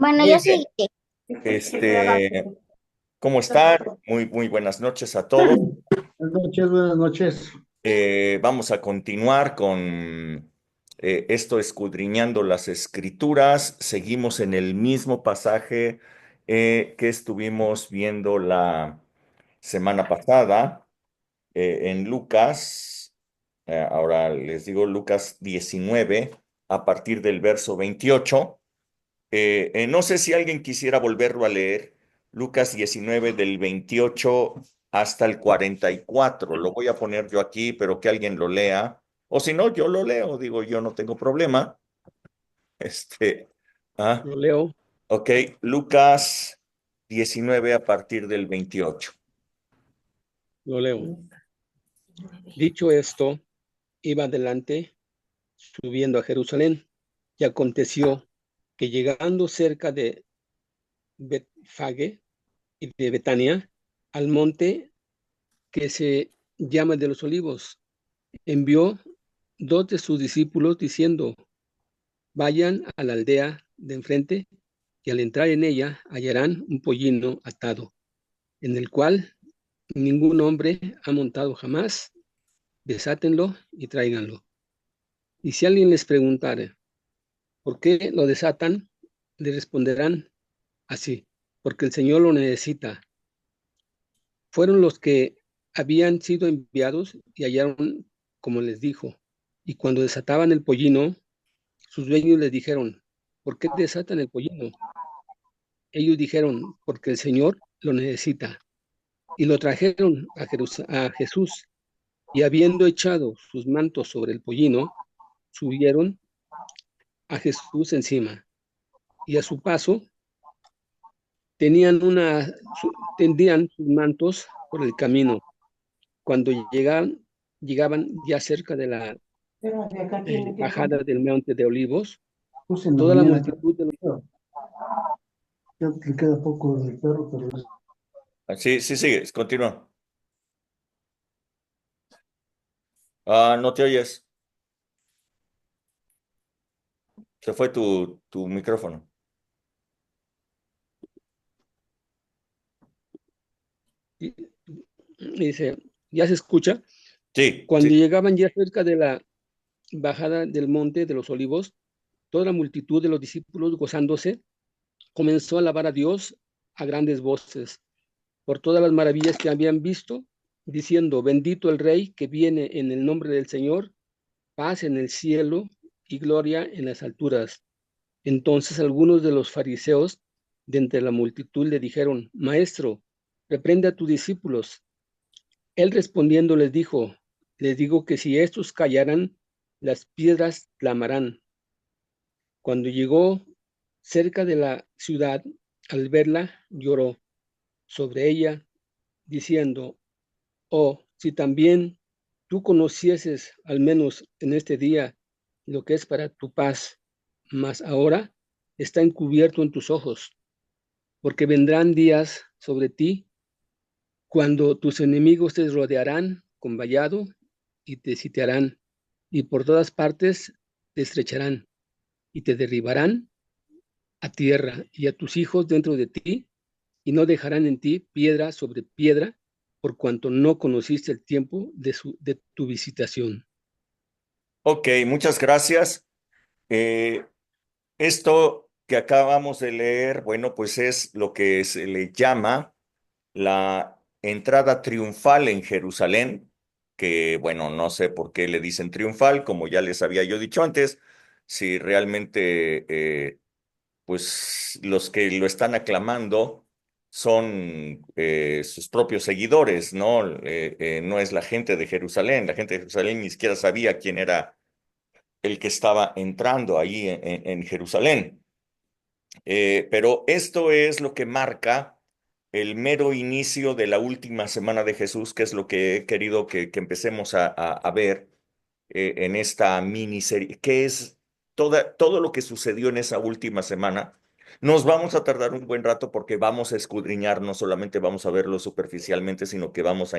Bueno, Muy yo bien. sí. Este, ¿Cómo están? Muy buenas noches a todos. Buenas noches, buenas noches. Vamos a continuar con esto escudriñando las escrituras. Seguimos en el mismo pasaje que estuvimos viendo la semana pasada en Lucas. Ahora les digo Lucas 19 a partir del verso 28. No sé si alguien quisiera volverlo a leer, Lucas 19 del 28 hasta el 44. Lo voy a poner yo aquí, pero que alguien lo lea. O si no, yo lo leo, digo, yo no tengo problema. Este, ah, Lo leo. ok, Lucas 19 a partir del 28. Lo leo. Dicho esto, iba adelante, subiendo a Jerusalén, y aconteció que llegando cerca de Betfage y de Betania, al monte que se llama de los Olivos, envió dos de sus discípulos diciendo: vayan a la aldea de enfrente, y al entrar en ella hallarán un pollino atado, en el cual ningún hombre ha montado jamás. Desátenlo y tráiganlo. Y si alguien les preguntare por qué lo desatan, le responderán así: porque el Señor lo necesita. Fueron los que habían sido enviados y hallaron como les dijo. Y cuando desataban el pollino, sus dueños les dijeron: ¿por qué desatan el pollino? Ellos dijeron: porque el Señor lo necesita. Y lo trajeron a Jesús, y habiendo echado sus mantos sobre el pollino, subieron a Jesús encima, y a su paso tendían sus mantos por el camino. Cuando llegaban ya cerca de la bajada del monte de Olivos, Puse en la toda la mañana, multitud de los... ya le queda poco del perro, pero Sí, sí, sigue, continúa. No te oyes, se fue tu micrófono. Dice, ya se escucha. Sí, sí. Cuando llegaban ya cerca de la bajada del monte de los Olivos, toda la multitud de los discípulos, gozándose, comenzó a alabar a Dios a grandes voces por todas las maravillas que habían visto, diciendo: bendito el Rey que viene en el nombre del Señor, paz en el cielo y gloria en las alturas. Entonces algunos de los fariseos de entre la multitud le dijeron: Maestro, reprende a tus discípulos. Él respondiendo les dijo: les digo que si estos callaran, las piedras clamarán. Cuando llegó cerca de la ciudad, al verla, lloró sobre ella, diciendo: oh, si también tú conocieses, al menos en este día, lo que es para tu paz, mas ahora está encubierto en tus ojos, porque vendrán días sobre ti cuando tus enemigos te rodearán con vallado y te sitiarán, y por todas partes te estrecharán y te derribarán a tierra y a tus hijos dentro de ti, y no dejarán en ti piedra sobre piedra, por cuanto no conociste el tiempo de tu visitación. Ok, muchas gracias. Eh, Esto que acabamos de leer, bueno, pues es lo que se le llama la entrada triunfal en Jerusalén, que bueno, no sé por qué le dicen triunfal, como ya les había yo dicho antes, si realmente pues los que lo están aclamando son sus propios seguidores, ¿no? No es la gente de Jerusalén, la gente de Jerusalén ni siquiera sabía quién era el que estaba entrando ahí en Jerusalén. Pero esto es lo que marca el mero inicio de la última semana de Jesús, que es lo que he querido que empecemos a ver en esta miniserie, que es todo lo que sucedió en esa última semana. Nos vamos a tardar un buen rato porque vamos a escudriñar, no solamente vamos a verlo superficialmente, sino que vamos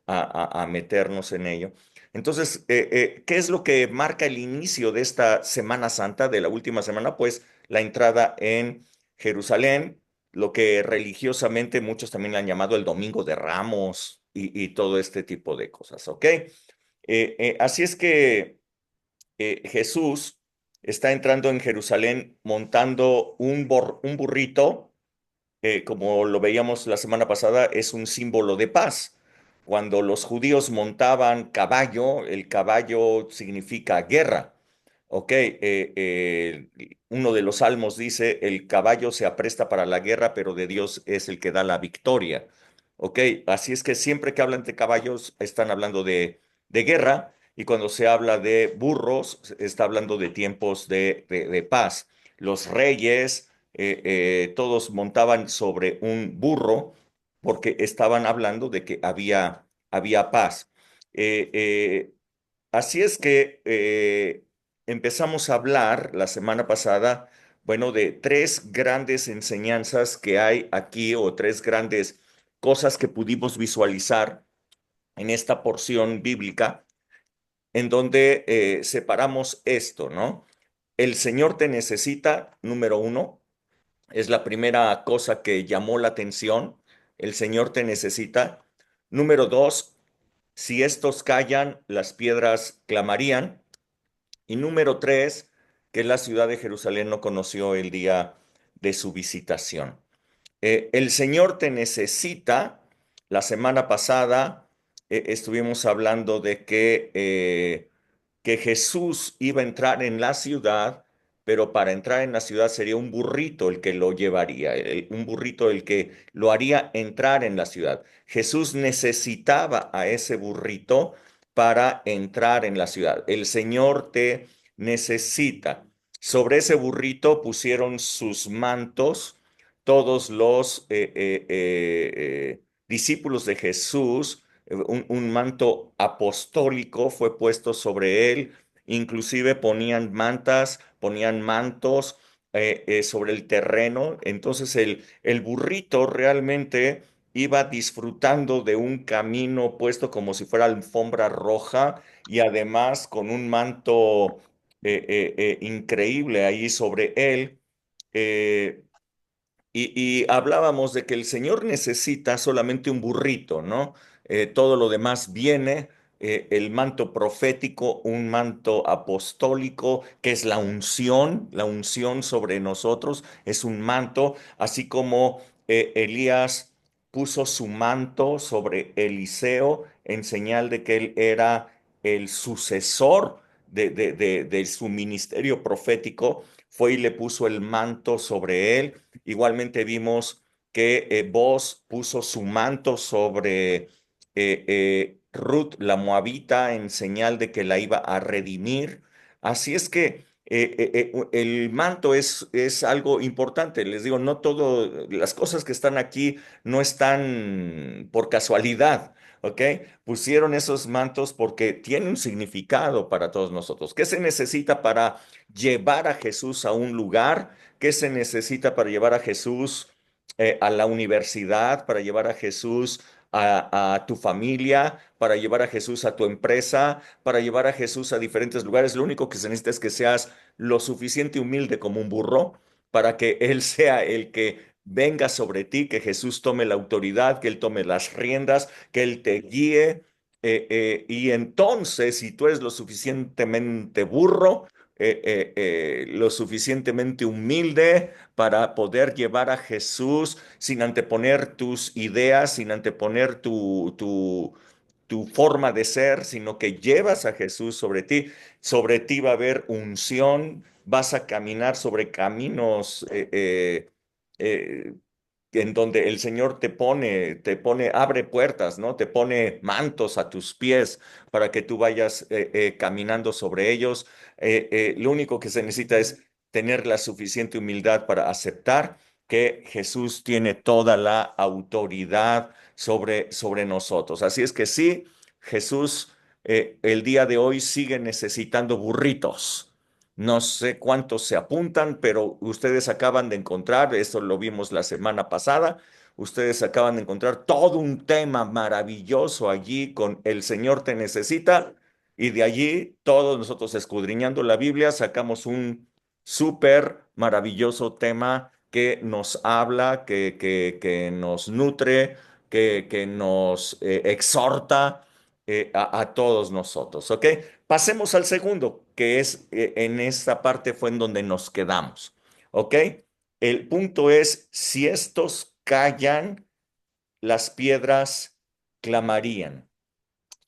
a meternos en ello. Entonces, ¿qué es lo que marca el inicio de esta Semana Santa, de la última semana? Pues la entrada en Jerusalén, lo que religiosamente muchos también le han llamado el Domingo de Ramos y todo este tipo de cosas, ¿ok? Así es que Jesús está entrando en Jerusalén montando un burrito, como lo veíamos la semana pasada, es un símbolo de paz. Cuando los judíos montaban caballo, el caballo significa guerra. Ok, uno de los salmos dice, el caballo se apresta para la guerra, pero de Dios es el que da la victoria. Ok, así es que siempre que hablan de caballos, están hablando de guerra, y cuando se habla de burros, se está hablando de tiempos de paz. Los reyes, todos montaban sobre un burro porque estaban hablando de que había paz. Eh, eh, Así es que empezamos a hablar la semana pasada, bueno, de tres grandes enseñanzas que hay aquí o tres grandes cosas que pudimos visualizar en esta porción bíblica, en donde separamos esto, ¿no? El Señor te necesita, número uno, es la primera cosa que llamó la atención. El Señor te necesita. Número dos, si estos callan, las piedras clamarían. Y número tres, que la ciudad de Jerusalén no conoció el día de su visitación. El Señor te necesita. La semana pasada estuvimos hablando de que Jesús iba a entrar en la ciudad, pero para entrar en la ciudad sería un burrito el que lo llevaría, un burrito el que lo haría entrar en la ciudad. Jesús necesitaba a ese burrito para entrar en la ciudad. El Señor te necesita. Sobre ese burrito pusieron sus mantos todos los discípulos de Jesús. Un manto apostólico fue puesto sobre él, inclusive ponían mantas, ponían mantos sobre el terreno. Entonces el burrito realmente iba disfrutando de un camino puesto como si fuera alfombra roja, y además con un manto increíble ahí sobre él. Eh, y hablábamos de que el Señor necesita solamente un burrito, ¿no? Todo lo demás viene, el manto profético, un manto apostólico, que es la unción sobre nosotros, es un manto, así como Elías puso su manto sobre Eliseo en señal de que él era el sucesor de su ministerio profético, fue y le puso el manto sobre él. Igualmente vimos que Boz puso su manto sobre Ruth, la moabita, en señal de que la iba a redimir. Así es que el manto es algo importante. Les digo, no todo, las cosas que están aquí no están por casualidad, ¿ok? Pusieron esos mantos porque tiene un significado para todos nosotros. ¿Qué se necesita para llevar a Jesús a un lugar? ¿Qué se necesita para llevar a Jesús a la universidad, para llevar a Jesús a tu familia, para llevar a Jesús a tu empresa, para llevar a Jesús a diferentes lugares? Lo único que se necesita es que seas lo suficiente humilde como un burro para que Él sea el que venga sobre ti, que Jesús tome la autoridad, que Él tome las riendas, que Él te guíe. Y entonces, si tú eres lo suficientemente burro, lo suficientemente humilde para poder llevar a Jesús sin anteponer tus ideas, sin anteponer tu forma de ser, sino que llevas a Jesús sobre ti va a haber unción, vas a caminar sobre caminos eh, en donde el Señor abre puertas, ¿no? Te pone mantos a tus pies para que tú vayas caminando sobre ellos. Lo único que se necesita es tener la suficiente humildad para aceptar que Jesús tiene toda la autoridad sobre nosotros. Así es que sí, Jesús el día de hoy sigue necesitando burritos. No sé cuántos se apuntan, pero ustedes acaban de encontrar, esto lo vimos la semana pasada, ustedes acaban de encontrar todo un tema maravilloso allí con El Señor te necesita, y de allí todos nosotros escudriñando la Biblia sacamos un súper maravilloso tema que nos habla, que nos nutre, que nos exhorta a todos nosotros, ¿ok? Pasemos al segundo, que es en esta parte fue en donde nos quedamos, ¿ok? El punto es, si estos callan, las piedras clamarían.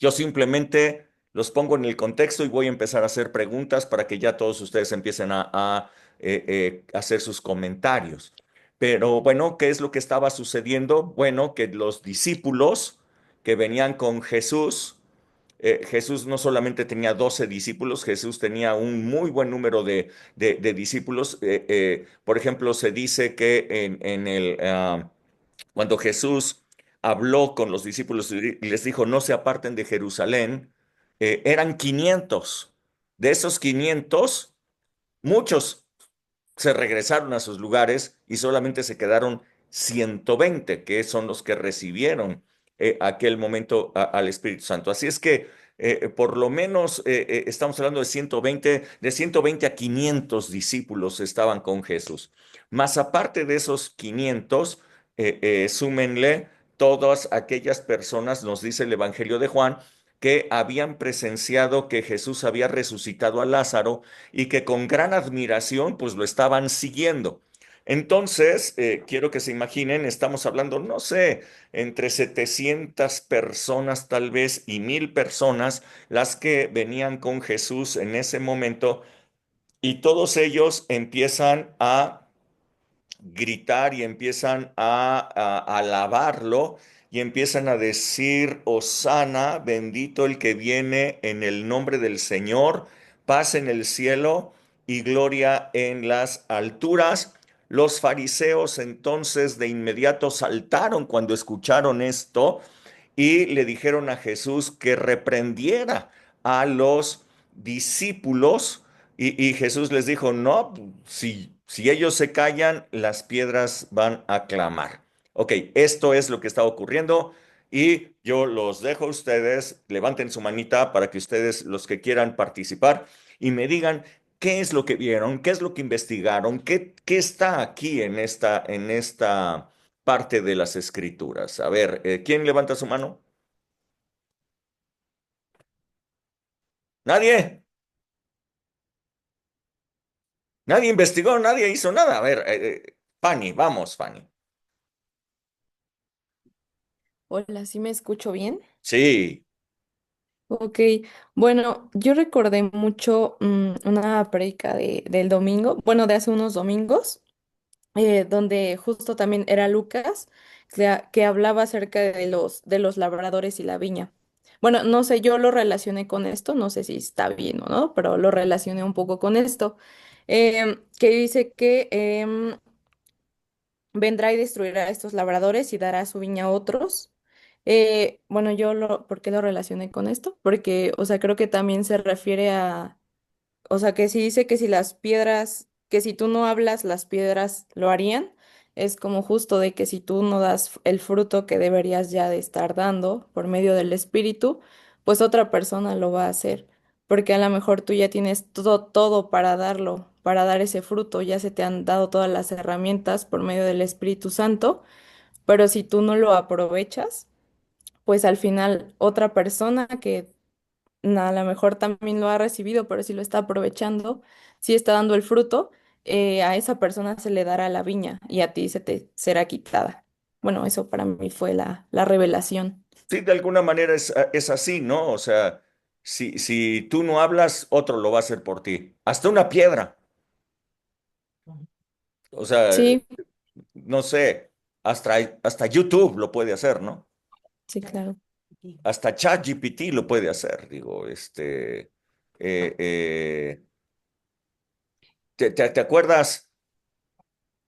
Yo simplemente los pongo en el contexto y voy a empezar a hacer preguntas para que ya todos ustedes empiecen a hacer sus comentarios. Pero bueno, ¿qué es lo que estaba sucediendo? Bueno, que los discípulos que venían con Jesús, Jesús no solamente tenía 12 discípulos, Jesús tenía un muy buen número de discípulos. Por ejemplo, se dice que cuando Jesús habló con los discípulos y les dijo, no se aparten de Jerusalén, eran 500. De esos 500, muchos se regresaron a sus lugares y solamente se quedaron 120, que son los que recibieron aquel momento al Espíritu Santo. Así es que por lo menos estamos hablando de 120 a 500 discípulos estaban con Jesús. Más aparte de esos 500, súmenle todas aquellas personas, nos dice el Evangelio de Juan, que habían presenciado que Jesús había resucitado a Lázaro y que con gran admiración pues lo estaban siguiendo. Entonces, quiero que se imaginen, estamos hablando, no sé, entre 700 personas tal vez y 1000 personas las que venían con Jesús en ese momento y todos ellos empiezan a gritar y empiezan a alabarlo y empiezan a decir, Hosana, bendito el que viene en el nombre del Señor, paz en el cielo y gloria en las alturas. Los fariseos entonces de inmediato saltaron cuando escucharon esto y le dijeron a Jesús que reprendiera a los discípulos y Jesús les dijo, no, si ellos se callan, las piedras van a clamar. Ok, esto es lo que está ocurriendo y yo los dejo a ustedes, levanten su manita para que ustedes, los que quieran participar, y me digan qué es lo que vieron, qué es lo que investigaron, qué está aquí en esta parte de las escrituras. A ver, ¿quién levanta su mano? ¿Nadie? Nadie investigó, nadie hizo nada. A ver, Fanny, vamos, Fanny. Hola, ¿sí me escucho bien? Sí, Ok, bueno, yo recordé mucho una prédica del domingo, bueno, de hace unos domingos, donde justo también era Lucas, que hablaba acerca de los labradores y la viña. Bueno, no sé, yo lo relacioné con esto, no sé si está bien o no, pero lo relacioné un poco con esto, que dice que vendrá y destruirá a estos labradores y dará su viña a otros. Bueno, ¿por qué lo relacioné con esto? Porque, o sea, creo que también se refiere a, o sea, que si dice que si las piedras, que si tú no hablas, las piedras lo harían, es como justo de que si tú no das el fruto que deberías ya de estar dando por medio del Espíritu, pues otra persona lo va a hacer, porque a lo mejor tú ya tienes todo para darlo, para dar ese fruto, ya se te han dado todas las herramientas por medio del Espíritu Santo, pero si tú no lo aprovechas, pues al final otra persona que a lo mejor también lo ha recibido, pero si lo está aprovechando, si está dando el fruto, a esa persona se le dará la viña y a ti se te será quitada. Bueno, eso para mí fue la revelación. sí, de alguna manera es así, ¿no? O sea, si tú no hablas, otro lo va a hacer por ti. Hasta una piedra. O sea, Sí, no sé, hasta YouTube lo puede hacer, ¿no? sí, claro. Hasta ChatGPT lo puede hacer, digo, ¿te acuerdas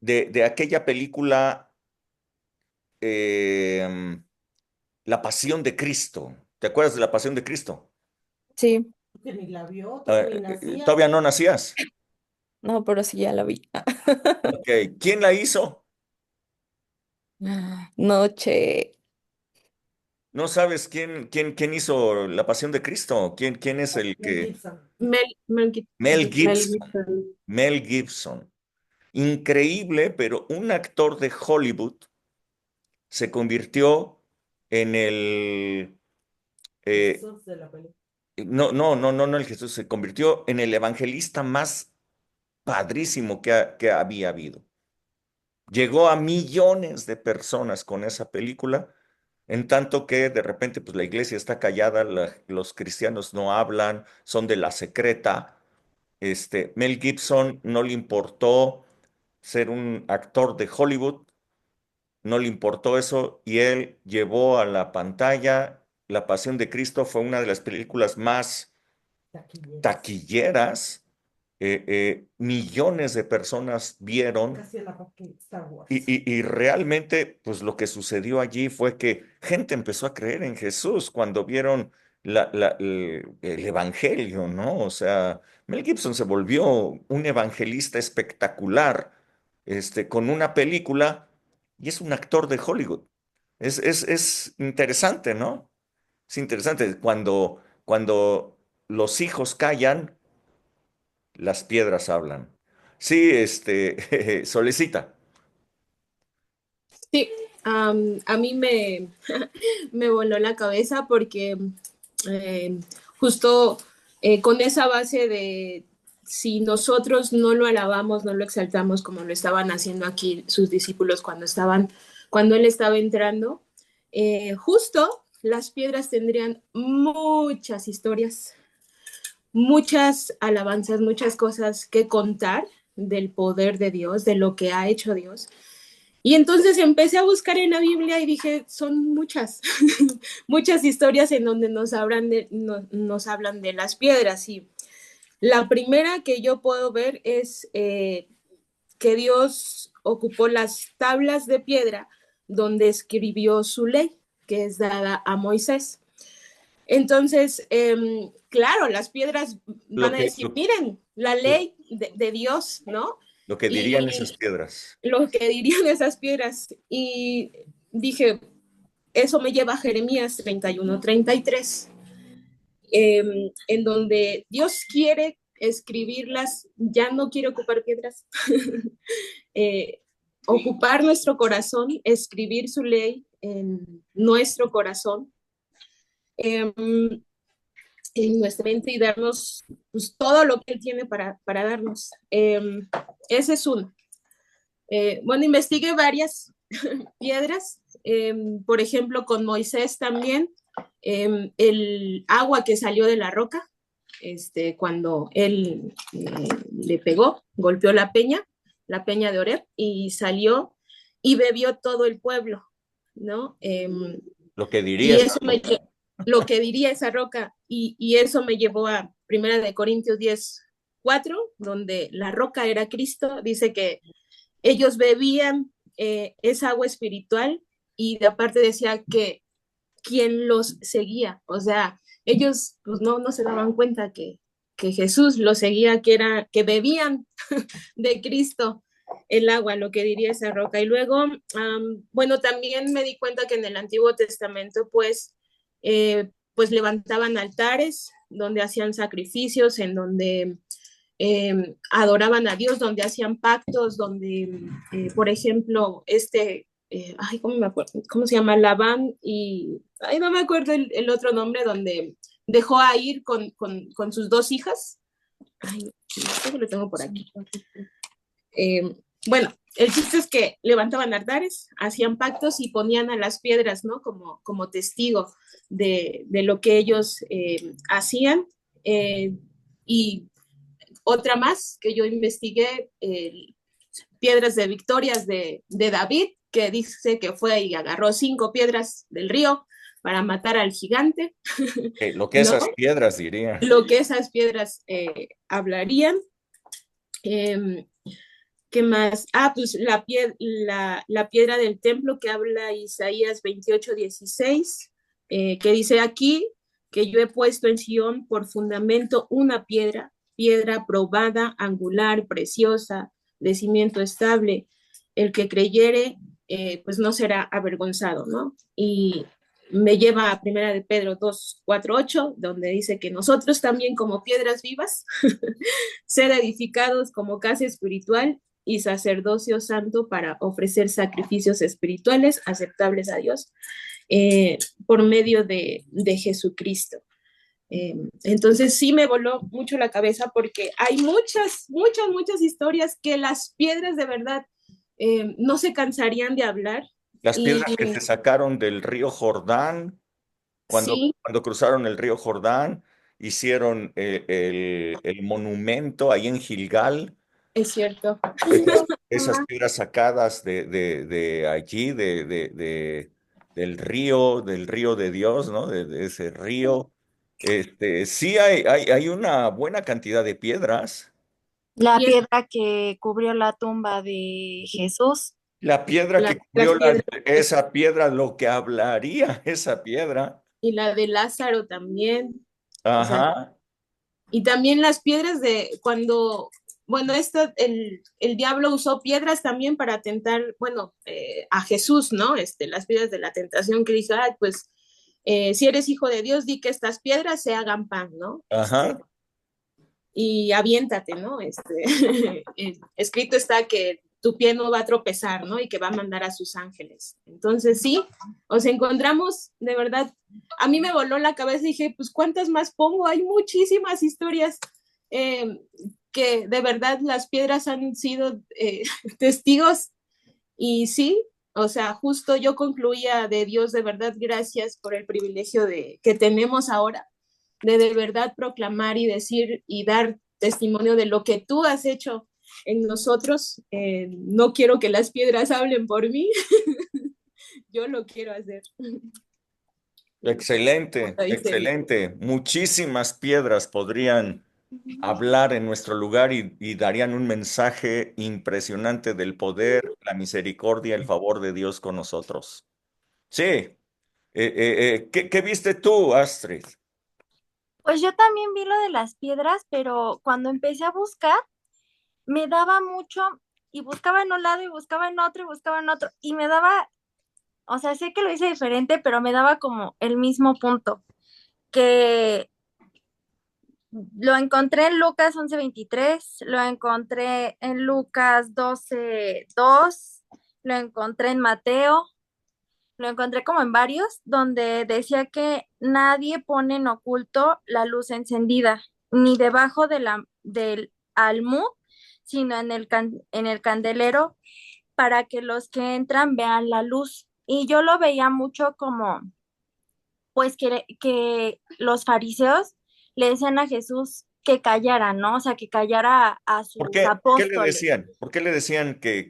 de aquella película eh, La Pasión de Cristo? ¿Te acuerdas de La Pasión de Cristo? Sí, Que ni la vio, Ah, todavía ni nacía. ¿todavía no nacías? no, pero sí ya lo vi. Ok, ¿quién la hizo? Noche. ¿No sabes quién hizo La Pasión de Cristo? ¿Quién es el Mel que? Gibson. Mel Mel Mel Gibson. Gibson. Mel Gibson. increíble, pero un actor de Hollywood se convirtió en el... eh, no, el Jesús, se convirtió en el evangelista más padrísimo que había habido. Llegó a millones de personas con esa película, en tanto que de repente pues la iglesia está callada, los cristianos no hablan, son de la secreta. Mel Gibson no le importó ser un actor de Hollywood, no le importó eso y él llevó a la pantalla La Pasión de Cristo, fue una de las películas más taquilleras. Millones de personas vieron y realmente pues lo que sucedió allí fue que gente empezó a creer en Jesús cuando vieron el evangelio, ¿no? O sea, Mel Gibson se volvió un evangelista espectacular, con una película y es un actor de Hollywood. Es interesante, ¿no? Es interesante cuando los hijos callan, las piedras hablan. Sí, Solecita. Sí, a mí me voló la cabeza porque eh, justo con esa base de si nosotros no lo alabamos, no lo exaltamos como lo estaban haciendo aquí sus discípulos cuando él estaba entrando, justo las piedras tendrían muchas historias, muchas alabanzas, muchas cosas que contar del poder de Dios, de lo que ha hecho Dios. Y entonces empecé a buscar en la Biblia y dije, son muchas, muchas historias en donde nos hablan de las piedras. Y la primera que yo puedo ver es que Dios ocupó las tablas de piedra donde escribió su ley, que es dada a Moisés. Entonces, claro, las piedras van a decir, miren, la ley de Dios, ¿no? Lo que dirían esas piedras. Lo que dirían esas piedras. Y dije, eso me lleva a Jeremías 31-33, en donde Dios quiere escribirlas, ya no quiere ocupar piedras, ocupar nuestro corazón, escribir su ley en nuestro corazón, en nuestra mente y darnos pues, todo lo que Él tiene para darnos. Ese es uno. Bueno, investigué varias piedras, por ejemplo, con Moisés también, el agua que salió de la roca, cuando él le pegó, golpeó la peña de Oreb, y salió y bebió todo el pueblo, ¿no? Lo que Y diría. eso lo que diría esa roca, y eso me llevó a 1 Corintios 10:4, donde la roca era Cristo, dice que ellos bebían esa agua espiritual y de aparte decía que quien los seguía, o sea, ellos pues, no se daban cuenta que Jesús los seguía, que bebían de Cristo el agua, lo que diría esa roca. Y luego, bueno, también me di cuenta que en el Antiguo Testamento, pues levantaban altares donde hacían sacrificios, en donde adoraban a Dios, donde hacían pactos, donde, por ejemplo, ay, ¿cómo me acuerdo? ¿Cómo se llama? Labán y, ay, no me acuerdo el otro nombre, donde dejó a ir con sus dos hijas. Ay, creo que lo tengo por aquí. Bueno, el chiste es que levantaban altares, hacían pactos y ponían a las piedras, ¿no? Como testigo de lo que ellos hacían. Y otra más que yo investigué, piedras de victorias de David, que dice que fue y agarró 5 piedras del río para matar al gigante. Lo que ¿no? esas piedras dirían. Lo que esas piedras hablarían. ¿Qué más? Pues la piedra del templo que habla Isaías 28:16, que dice aquí que yo he puesto en Sión por fundamento una piedra probada, angular, preciosa, de cimiento estable. El que creyere, pues no será avergonzado, ¿no? Y me lleva a 1 de Pedro 2:4-8, donde dice que nosotros también como piedras vivas, ser edificados como casa espiritual y sacerdocio santo para ofrecer sacrificios espirituales aceptables a Dios eh, por medio de Jesucristo. Entonces sí me voló mucho la cabeza porque hay muchas historias que las piedras de verdad no se cansarían de hablar. Las Y piedras que se sacaron del río Jordán, sí, cuando cruzaron el río Jordán, hicieron el monumento ahí en Gilgal. es cierto. Esas piedras sacadas de allí, del río de Dios, ¿no? De ese río. Sí hay una buena cantidad de piedras. La Y es piedra que cubrió la tumba de Jesús. La piedra que las cubrió piedras esa piedra, lo que hablaría esa piedra. y la de Lázaro también. O sea, Ajá, y también las piedras de cuando, bueno, el diablo usó piedras también para tentar, bueno, a Jesús, ¿no? Las piedras de la tentación que dice, "Ay, pues si eres hijo de Dios, di que estas piedras se hagan pan, ¿no? ajá. Y aviéntate, ¿no? Escrito está que tu pie no va a tropezar, ¿no? Y que va a mandar a sus ángeles. Entonces, sí, os encontramos, de verdad, a mí me voló la cabeza y dije, pues, ¿cuántas más pongo? Hay muchísimas historias eh, que de verdad las piedras han sido testigos y sí, o sea, justo yo concluía de Dios, de verdad, gracias por el privilegio que tenemos ahora de verdad proclamar y decir y dar testimonio de lo que tú has hecho en nosotros. No quiero que las piedras hablen por mí, yo lo quiero hacer. Excelente, Dice, excelente. Muchísimas piedras podrían hablar en nuestro lugar y darían un mensaje impresionante del poder, la misericordia, el favor de Dios con nosotros. Sí. ¿Qué viste tú, Astrid? Pues yo también vi lo de las piedras, pero cuando empecé a buscar, me daba mucho y buscaba en un lado y buscaba en otro y buscaba en otro y me daba, o sea, sé que lo hice diferente, pero me daba como el mismo punto, que lo encontré en Lucas 11:23, lo encontré en Lucas 12:2, lo encontré en Mateo, lo encontré como en varios, donde decía que nadie pone en oculto la luz encendida, ni debajo del almud, sino en el candelero, para que los que entran vean la luz. Y yo lo veía mucho como, pues, que los fariseos le decían a Jesús que callara, ¿no? O sea, que callara a ¿Por sus qué? ¿Qué le apóstoles, decían? ¿Por qué le decían que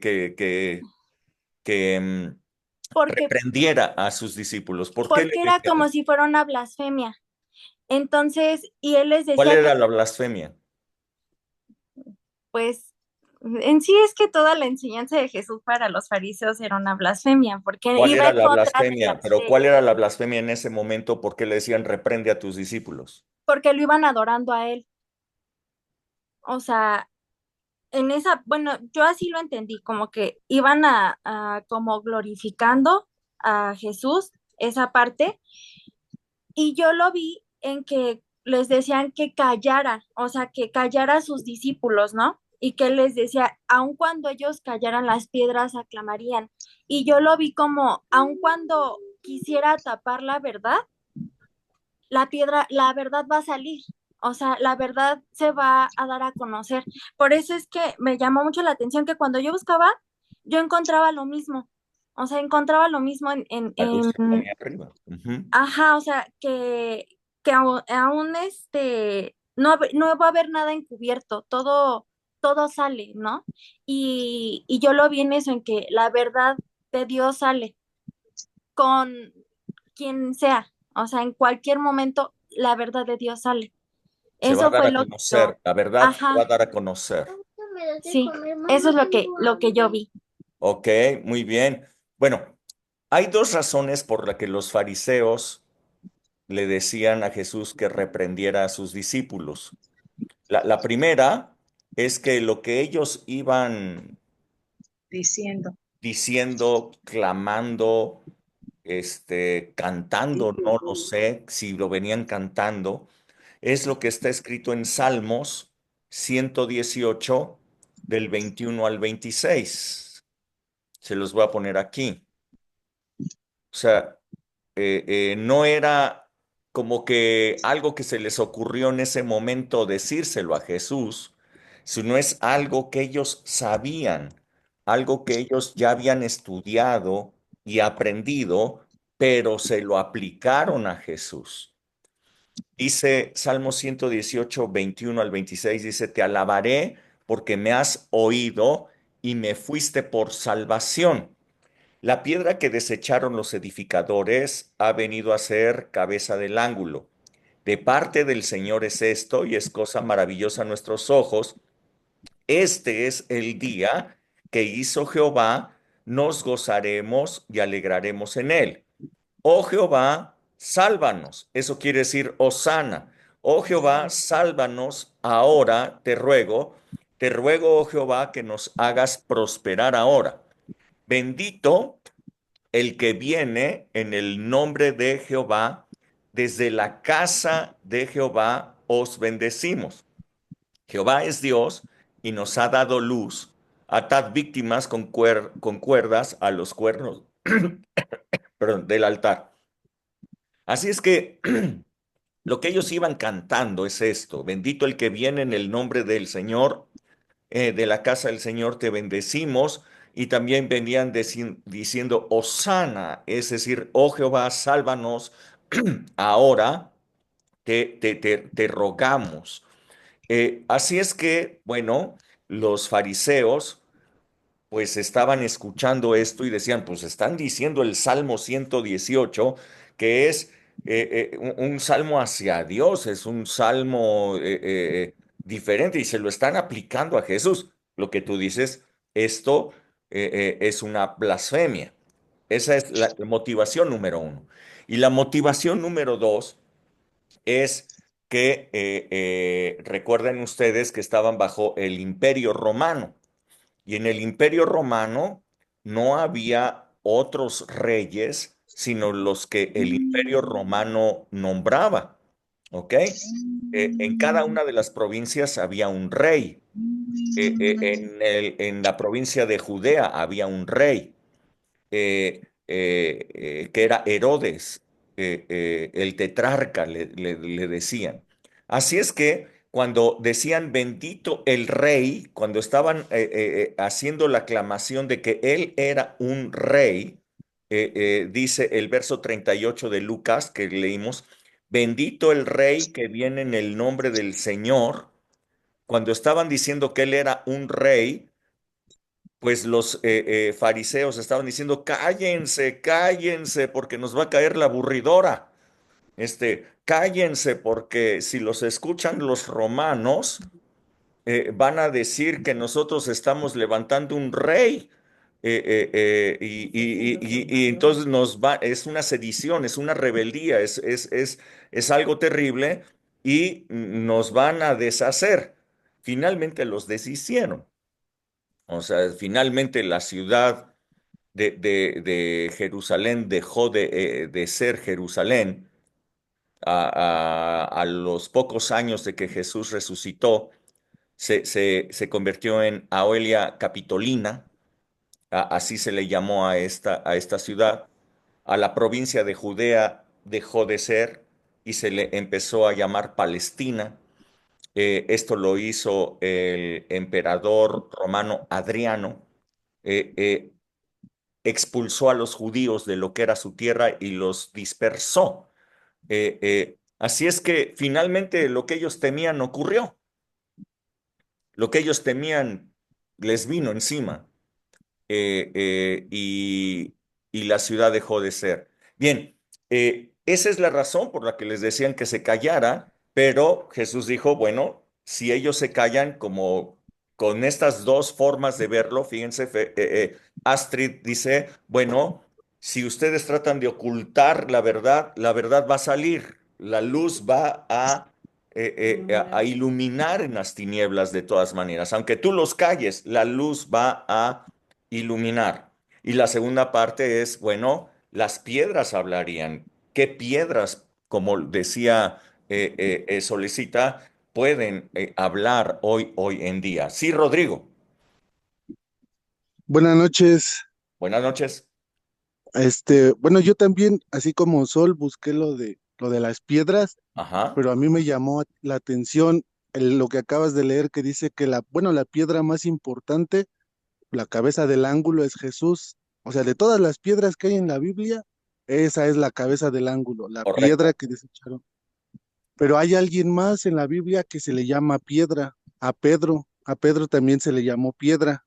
porque, reprendiera a sus discípulos? ¿Por qué le porque era como decían? si fuera una blasfemia. Entonces, y él les ¿Cuál decía que, era la blasfemia? pues, en sí es que toda la enseñanza de Jesús para los fariseos era una blasfemia, porque ¿Cuál iba era en la contra de blasfemia? Pero ¿cuál era la blasfemia en ese momento? ¿Por qué le decían reprende a tus discípulos? porque lo iban adorando a él. O sea, en esa, bueno, yo así lo entendí, como que iban a como glorificando a Jesús, esa parte, y yo lo vi en que les decían que callaran, o sea, que callara a sus discípulos, ¿no? Y que les decía, aun cuando ellos callaran, las piedras aclamarían. Y yo lo vi como, aun cuando quisiera tapar la verdad, la verdad va a salir. O sea, la verdad se va a dar a conocer. Por eso es que me llamó mucho la atención que cuando yo buscaba, yo encontraba lo mismo. O sea, encontraba lo mismo La luz que ponía arriba. Ujú. ajá, o sea, que aún no, no va a haber nada encubierto, todo sale, ¿no? Y yo lo vi en eso, en que la verdad de Dios sale con quien sea, o sea, en cualquier momento la verdad de Dios sale. Se va a Eso dar fue a lo que yo, conocer, la verdad se va a ajá, dar a conocer. sí, eso es lo que yo vi. Ok, muy bien. Bueno, hay dos razones por las que los fariseos le decían a Jesús que reprendiera a sus discípulos. La primera es que lo que ellos iban diciendo. diciendo, clamando, cantando, no lo sé si lo venían cantando, es lo que está escrito en Salmos 118 del 21 al 26. Se los voy a poner aquí. O sea, no era como que algo que se les ocurrió en ese momento decírselo a Jesús, sino es algo que ellos sabían, algo que ellos ya habían estudiado y aprendido, pero se lo aplicaron a Jesús. Dice Salmo 118, 21 al 26, dice, te alabaré porque me has oído y me fuiste por salvación. La piedra que desecharon los edificadores ha venido a ser cabeza del ángulo. De parte del Señor es esto y es cosa maravillosa a nuestros ojos. Este es el día que hizo Jehová, nos gozaremos y alegraremos en él. Oh Jehová, sálvanos. Eso quiere decir hosana. Oh Jehová, sálvanos ahora, te ruego, oh Jehová, que nos hagas prosperar ahora. Bendito el que viene en el nombre de Jehová, desde la casa de Jehová os bendecimos. Jehová es Dios y nos ha dado luz. Atad víctimas con cuerdas a los cuernos, perdón, del altar. Así es que lo que ellos iban cantando es esto: bendito el que viene en el nombre del Señor, de la casa del Señor te bendecimos. Y también venían diciendo, Hosana, es decir, oh Jehová, sálvanos ahora, te rogamos. Así es que, bueno, los fariseos pues estaban escuchando esto y decían, pues están diciendo el Salmo 118, que es un salmo hacia Dios, es un salmo diferente y se lo están aplicando a Jesús. Lo que tú dices, esto es una blasfemia. Esa es la motivación número uno. Y la motivación número dos es que recuerden ustedes que estaban bajo el Imperio Romano. Y en el Imperio Romano no había otros reyes, sino los que el Imperio Romano nombraba. ¿Ok? En cada una de las provincias había un rey. En la provincia de Judea había un rey que era Herodes, el tetrarca, le decían. Así es que cuando decían bendito el rey, cuando estaban haciendo la aclamación de que él era un rey, dice el verso 38 de Lucas que leímos, bendito el rey que viene en el nombre del Señor. Cuando estaban diciendo que él era un rey, pues los fariseos estaban diciendo, cállense, cállense, porque nos va a caer la aburridora. Cállense, porque si los escuchan los romanos, van a decir que nosotros estamos levantando un rey. Y entonces es una sedición, es una rebeldía, es algo terrible y nos van a deshacer. Finalmente los deshicieron. O sea, finalmente la ciudad de Jerusalén dejó de ser Jerusalén a los pocos años de que Jesús resucitó. Se convirtió en Aelia Capitolina, así se le llamó a esta ciudad. A la provincia de Judea dejó de ser y se le empezó a llamar Palestina. Esto lo hizo el emperador romano Adriano. eh, expulsó a los judíos de lo que era su tierra y los dispersó. Así es que finalmente lo que ellos temían ocurrió. Lo que ellos temían les vino encima y la ciudad dejó de ser. Bien, esa es la razón por la que les decían que se callara, pero Jesús dijo, bueno, si ellos se callan como con estas dos formas de verlo, fíjense, Astrid dice, bueno, si ustedes tratan de ocultar la verdad va a salir, la luz va a iluminar en las tinieblas de todas maneras. Aunque tú los calles, la luz va a iluminar. Y la segunda parte es, bueno, las piedras hablarían. ¿Qué piedras, como decía Solecita, pueden hablar hoy en día? Sí, Rodrigo. Buenas noches. Buenas noches. Bueno, yo también, así como Sol, busqué lo de las piedras, Ajá, pero a mí me llamó la atención lo que acabas de leer que dice que la piedra más importante, la cabeza del ángulo es Jesús. O sea, de todas las piedras que hay en la Biblia, esa es la cabeza del ángulo, la piedra correcto. que desecharon. Pero hay alguien más en la Biblia que se le llama piedra, a Pedro también se le llamó piedra,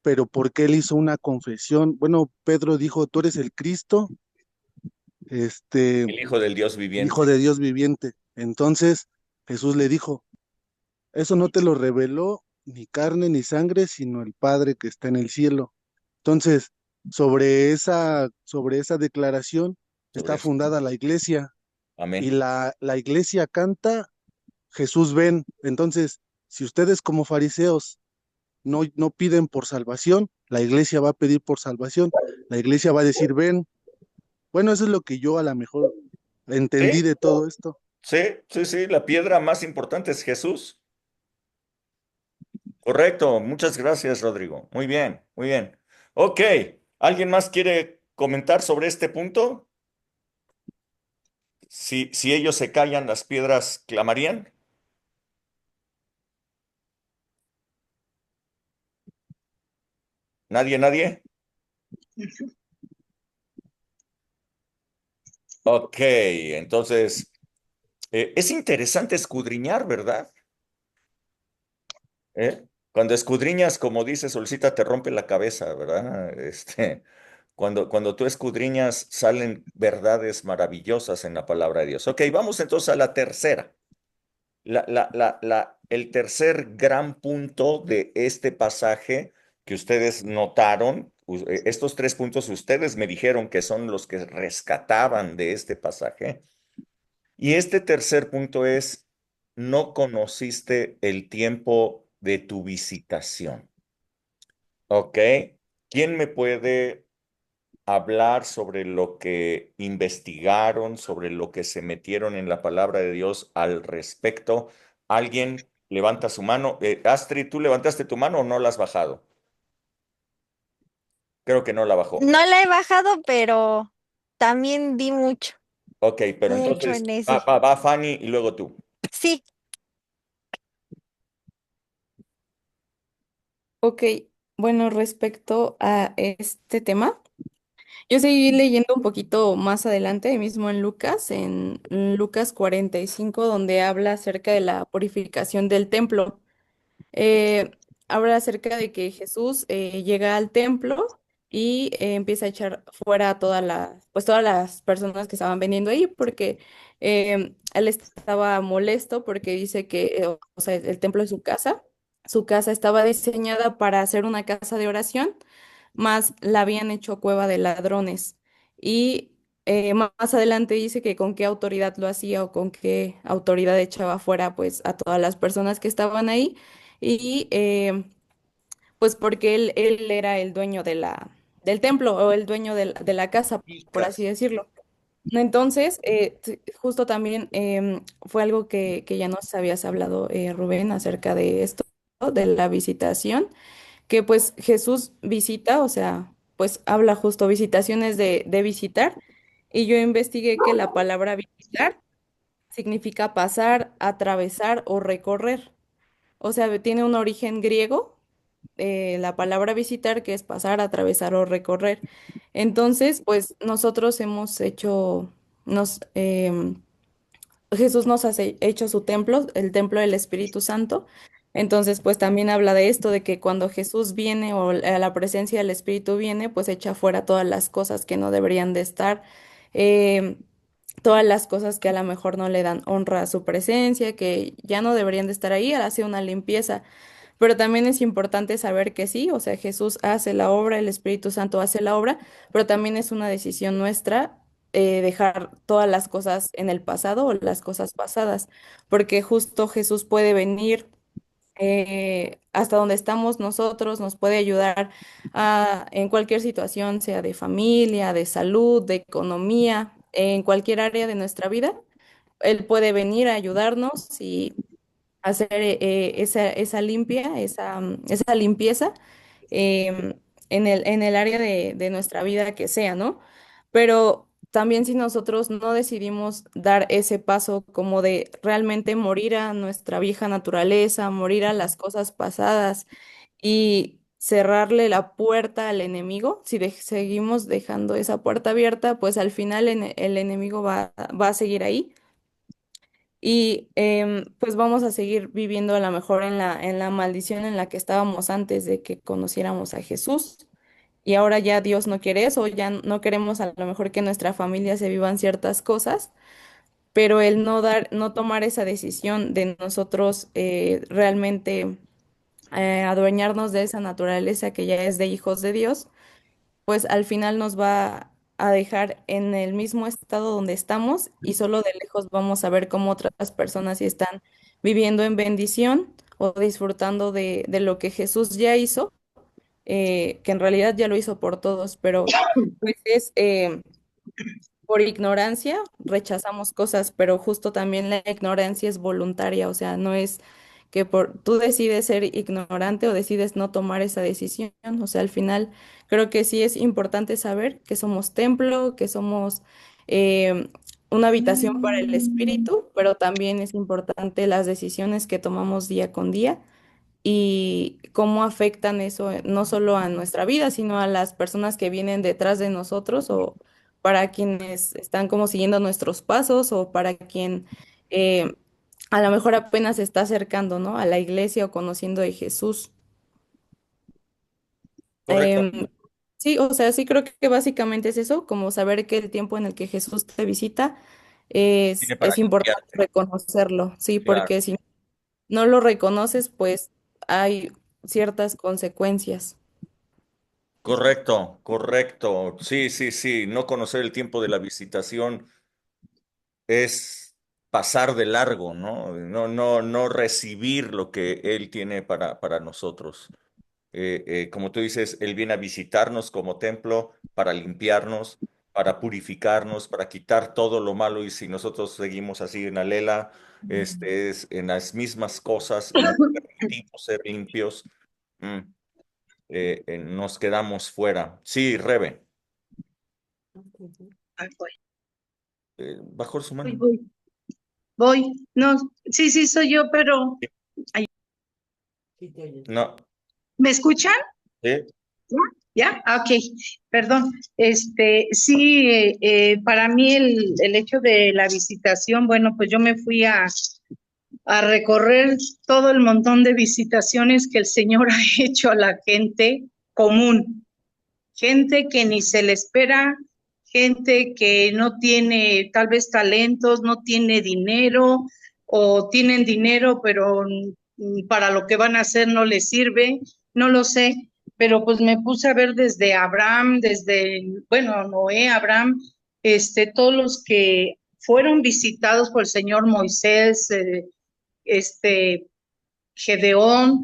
pero porque él hizo una confesión. Bueno, Pedro dijo, tú eres el Cristo, este, El Hijo del Dios el Hijo viviente. de Dios viviente. Entonces Jesús le dijo, eso no te lo reveló ni carne ni sangre, sino el Padre que está en el cielo. Entonces, sobre esa declaración Sobre está eso. fundada la iglesia y Amén. la iglesia canta, Jesús ven. Entonces, si ustedes como fariseos no piden por salvación, la iglesia va a pedir por salvación, la iglesia va a decir, ven. Bueno, eso es lo que yo a lo mejor entendí Sí, de todo esto. sí, sí, sí, la piedra más importante es Jesús. Correcto, muchas gracias, Rodrigo. Muy bien, muy bien. Ok, ¿alguien más quiere comentar sobre este punto? Si ellos se callan, las piedras clamarían. ¿Nadie, nadie? Ok, entonces, es interesante escudriñar, ¿verdad? Cuando escudriñas, como dice Solcita, te rompe la cabeza, ¿verdad? Cuando tú escudriñas, salen verdades maravillosas en la palabra de Dios. Ok, vamos entonces a la tercera. El tercer gran punto de este pasaje que ustedes notaron, estos 3 puntos ustedes me dijeron que son los que rescataban de este pasaje. Y este tercer punto es, no conociste el tiempo de tu visitación. ¿Ok? ¿Quién me puede hablar sobre lo que investigaron, sobre lo que se metieron en la palabra de Dios al respecto? ¿Alguien levanta su mano? Astrid, ¿tú levantaste tu mano o no la has bajado? Creo que no la bajó. No la he bajado, pero también di mucho, Ok, pero mucho entonces en va, ese. va Fanny y luego tú. Sí, Ok, bueno, respecto a este tema, yo seguí leyendo un poquito más adelante, ahí mismo en Lucas 45, donde habla acerca de la purificación del templo. eh, Habla acerca de que Jesús llega al templo y empieza a echar fuera a pues todas las personas que estaban vendiendo ahí, porque él estaba molesto porque dice que, o sea, el templo es su casa estaba diseñada para hacer una casa de oración, más la habían hecho cueva de ladrones. Y más adelante dice que con qué autoridad lo hacía o con qué autoridad echaba fuera pues a todas las personas que estaban ahí y pues porque él era el dueño del templo o el dueño de la casa, por así Chicas. decirlo. Entonces, justo también fue algo que ya nos habías hablado, Rubén, acerca de esto, ¿no? De la visitación, que pues Jesús visita, o sea, pues habla justo visitaciones de visitar, y yo investigué que la palabra visitar significa pasar, atravesar o recorrer. O sea, tiene un origen griego, la palabra visitar, que es pasar, atravesar o recorrer. Entonces, pues nosotros hemos hecho, nos, Jesús nos ha hecho su templo, el templo del Espíritu Santo. Entonces, pues también habla de esto, de que cuando Jesús viene o la presencia del Espíritu viene, pues echa fuera todas las cosas que no deberían de estar, em, todas las cosas que a lo mejor no le dan honra a su presencia, que ya no deberían de estar ahí, él hace una limpieza. Pero también es importante saber que sí, o sea, Jesús hace la obra, el Espíritu Santo hace la obra, pero también es una decisión nuestra dejar todas las cosas en el pasado o las cosas pasadas, porque justo Jesús puede venir hasta donde estamos nosotros, nos puede ayudar en cualquier situación, sea de familia, de salud, de economía, en cualquier área de nuestra vida. Él puede venir a ayudarnos y hacer esa limpieza. en el área de nuestra vida que sea, ¿no? Pero también si nosotros no decidimos dar ese paso como de realmente morir a nuestra vieja naturaleza, morir a las cosas pasadas y cerrarle la puerta al enemigo, si seguimos dejando esa puerta abierta, pues al final el enemigo va a seguir ahí y pues vamos a seguir viviendo a lo mejor en la maldición en la que estábamos antes de que conociéramos a Jesús. Y ahora ya Dios no quiere eso, ya no queremos a lo mejor que en nuestra familia se vivan ciertas cosas, pero el no tomar esa decisión de nosotros realmente adueñarnos de esa naturaleza que ya es de hijos de Dios, pues al final nos va a dejar en el mismo estado donde estamos y solo de lejos vamos a ver cómo otras personas sí están viviendo en bendición o disfrutando de lo que Jesús ya hizo, que en realidad ya lo hizo por todos, pero pues es por ignorancia rechazamos cosas, pero justo también la ignorancia es voluntaria, o sea, no es que tú decides ser ignorante o decides no tomar esa decisión, o sea, al final creo que sí es importante saber que somos templo, que somos eh, una habitación para el espíritu, pero también es importante las decisiones que tomamos día con día y cómo afectan eso no solo a nuestra vida, sino a las personas que vienen detrás de nosotros o para quienes están como siguiendo nuestros pasos o para quien eh, a lo mejor apenas se está acercando, ¿no? A la iglesia o conociendo de Jesús. Correcto. Em, sí, o sea, sí creo que básicamente es eso, como saber que el tiempo en el que Jesús te visita Tiene para es importante limpiarte. reconocerlo, sí, Claro. porque si no lo reconoces, pues hay ciertas consecuencias. Correcto, correcto. Sí, sí, sí. No conocer el tiempo de la visitación es pasar de largo, ¿no? No recibir lo que Él tiene para nosotros. Como tú dices, Él viene a visitarnos como templo para limpiarnos, para purificarnos, para quitar todo lo malo y si nosotros seguimos así en alela, es en las mismas cosas y no permitimos ser limpios, mm, nos quedamos fuera. Sí, Rebe, Ah, voy, bajó su voy, mano. voy. Voy. No, sí, sí, soy yo, pero ay, No, ¿me escuchan? ¿sí? ¿Ya? Ah, ok, perdón. Sí, para mí el hecho de la visitación, bueno, pues yo me fui a recorrer todo el montón de visitaciones que el Señor ha hecho a la gente común, gente que ni se le espera, gente que no tiene tal vez talentos, no tiene dinero o tienen dinero, pero para lo que van a hacer no les sirve, no lo sé, pero pues me puse a ver desde Abraham, desde, bueno, Noé, Abraham, todos los que fueron visitados por el Señor Moisés, este, Gedeón,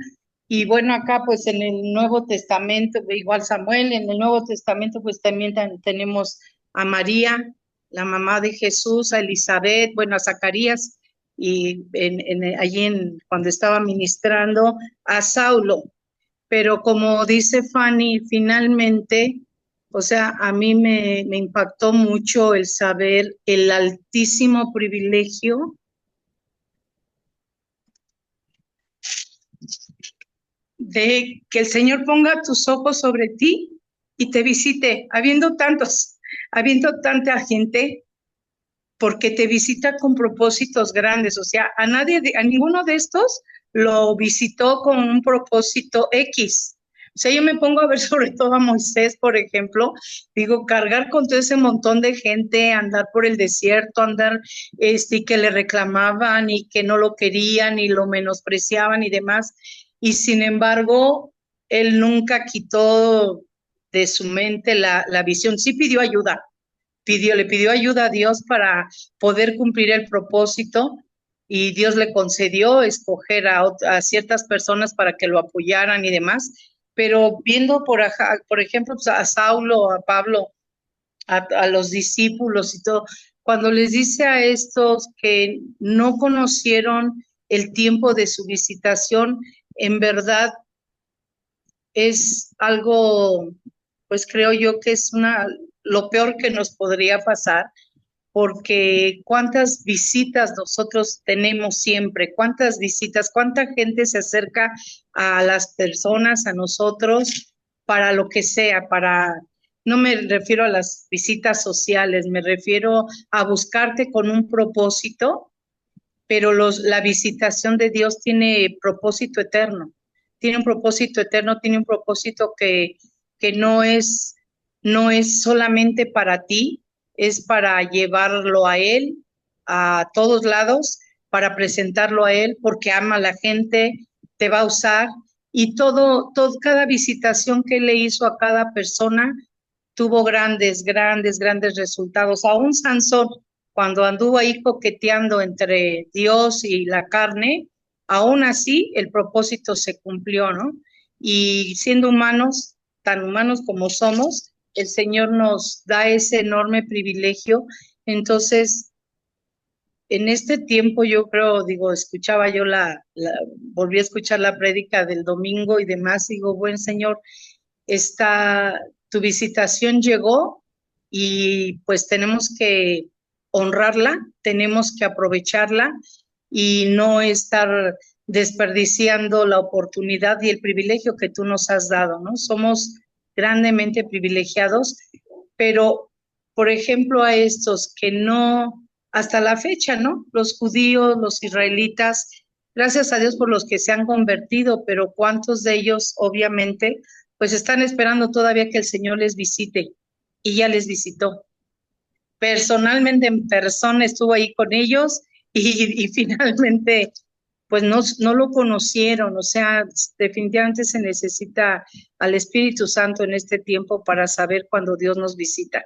y bueno, acá pues en el Nuevo Testamento, igual Samuel, en el Nuevo Testamento pues también tenemos a María, la mamá de Jesús, a Elizabeth, bueno, a Zacarías, y cuando estaba ministrando a Saulo. Pero como dice Fanny, finalmente, o sea, a mí me impactó mucho el saber el altísimo privilegio de que el Señor ponga tus ojos sobre ti y te visite, habiendo tanta gente, porque te visita con propósitos grandes, o sea, a ninguno de estos lo visitó con un propósito X. O sea, yo me pongo a ver sobre todo a Moisés, por ejemplo, digo, cargar con todo ese montón de gente, andar por el desierto, andar, y que le reclamaban y que no lo querían y lo menospreciaban y demás. Y sin embargo, él nunca quitó de su mente la visión. Sí pidió ayuda, le pidió ayuda a Dios para poder cumplir el propósito y Dios le concedió escoger a ciertas personas para que lo apoyaran y demás. Pero viendo, por ejemplo, pues, a Saulo, a Pablo, a los discípulos y todo, cuando les dice a estos que no conocieron el tiempo de su visitación, en verdad es algo, pues creo yo que es lo peor que nos podría pasar, porque cuántas visitas nosotros tenemos siempre, cuántas visitas, cuánta gente se acerca a las personas, a nosotros, para lo que sea, no me refiero a las visitas sociales, me refiero a buscarte con un propósito, pero la visitación de Dios tiene propósito eterno, tiene un propósito eterno, tiene un propósito que no es solamente para ti, es para llevarlo a Él a todos lados, para presentarlo a Él, porque ama a la gente, te va a usar, y cada visitación que Él le hizo a cada persona tuvo grandes resultados. Aún Sansón, cuando anduvo ahí coqueteando entre Dios y la carne, aún así el propósito se cumplió, ¿no? Y siendo humanos, tan humanos como somos, el Señor nos da ese enorme privilegio. Entonces, en este tiempo yo creo, digo, escuchaba yo volví a escuchar la prédica del domingo y demás, digo, buen Señor, tu visitación llegó y pues tenemos que honrarla, tenemos que aprovecharla y no estar desperdiciando la oportunidad y el privilegio que tú nos has dado, ¿no? Somos grandemente privilegiados, pero, por ejemplo, a estos que no, hasta la fecha, ¿no? Los judíos, los israelitas, gracias a Dios por los que se han convertido, pero ¿cuántos de ellos, obviamente, pues están esperando todavía que el Señor les visite? Y ya les visitó. Personalmente, en persona, estuvo ahí con ellos y finalmente, pues no lo conocieron. O sea, definitivamente se necesita al Espíritu Santo en este tiempo para saber cuando Dios nos visita.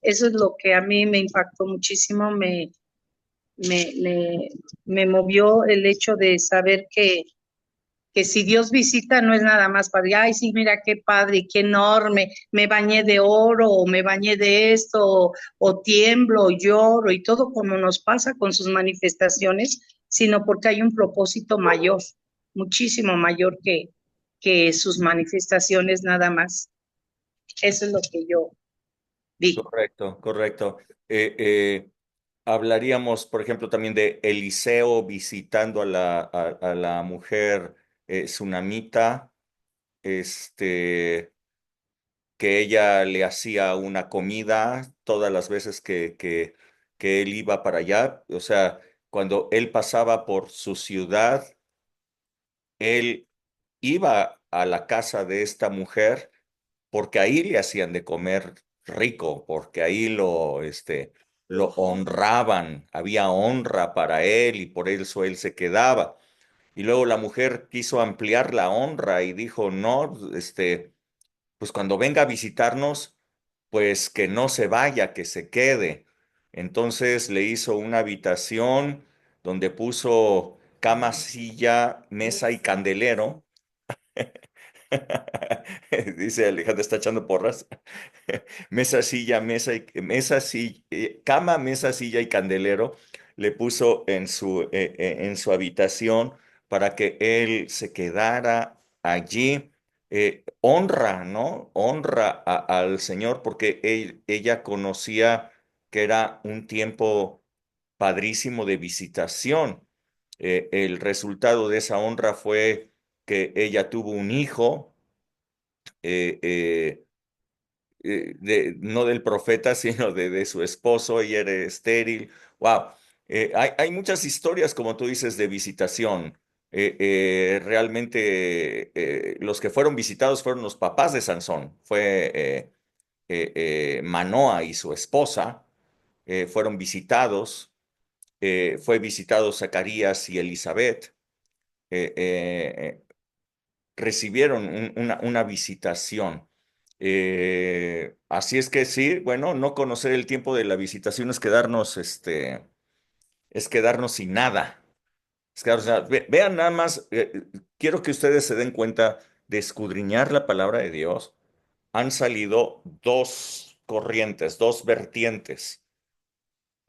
Eso es lo que a mí me impactó muchísimo, me, me movió el hecho de saber que si Dios visita no es nada más para, ay, sí, mira qué padre, qué enorme, me bañé de oro, o me bañé de esto, o tiemblo, o lloro, y todo como nos pasa con sus manifestaciones, sino porque hay un propósito mayor, muchísimo mayor que sus manifestaciones nada más. Eso es lo que yo vi. Correcto, correcto. Hablaríamos, por ejemplo, también de Eliseo visitando a la mujer sunamita, este, que ella le hacía una comida todas las veces que él iba para allá. O sea, cuando él pasaba por su ciudad, él iba a la casa de esta mujer porque ahí le hacían de comer rico, porque ahí lo honraban, había honra para él y por eso él se quedaba. Y luego la mujer quiso ampliar la honra y dijo, no, pues cuando venga a visitarnos, pues que no se vaya, que se quede. Entonces le hizo una habitación donde puso cama, silla, mesa y candelero. Dice Alejandra, está echando porras. Mesa, silla, cama, mesa, silla y candelero le puso en su habitación para que él se quedara allí. Honra, ¿no? Honra al Señor porque ella conocía que era un tiempo padrísimo de visitación. El resultado de esa honra fue que ella tuvo un hijo, eh, eh, no del profeta, sino de su esposo. Ella era estéril. Wow. Hay muchas historias, como tú dices, de visitación. Realmente los que fueron visitados fueron los papás de Sansón. Fue Manoa y su esposa fueron visitados. Fue visitado Zacarías y Elizabeth. Eh, eh, eh, recibieron una visitación. Así es que sí, bueno, no conocer el tiempo de la visitación es quedarnos sin nada. Vean nada más, quiero que ustedes se den cuenta de escudriñar la palabra de Dios. Han salido dos corrientes, dos vertientes.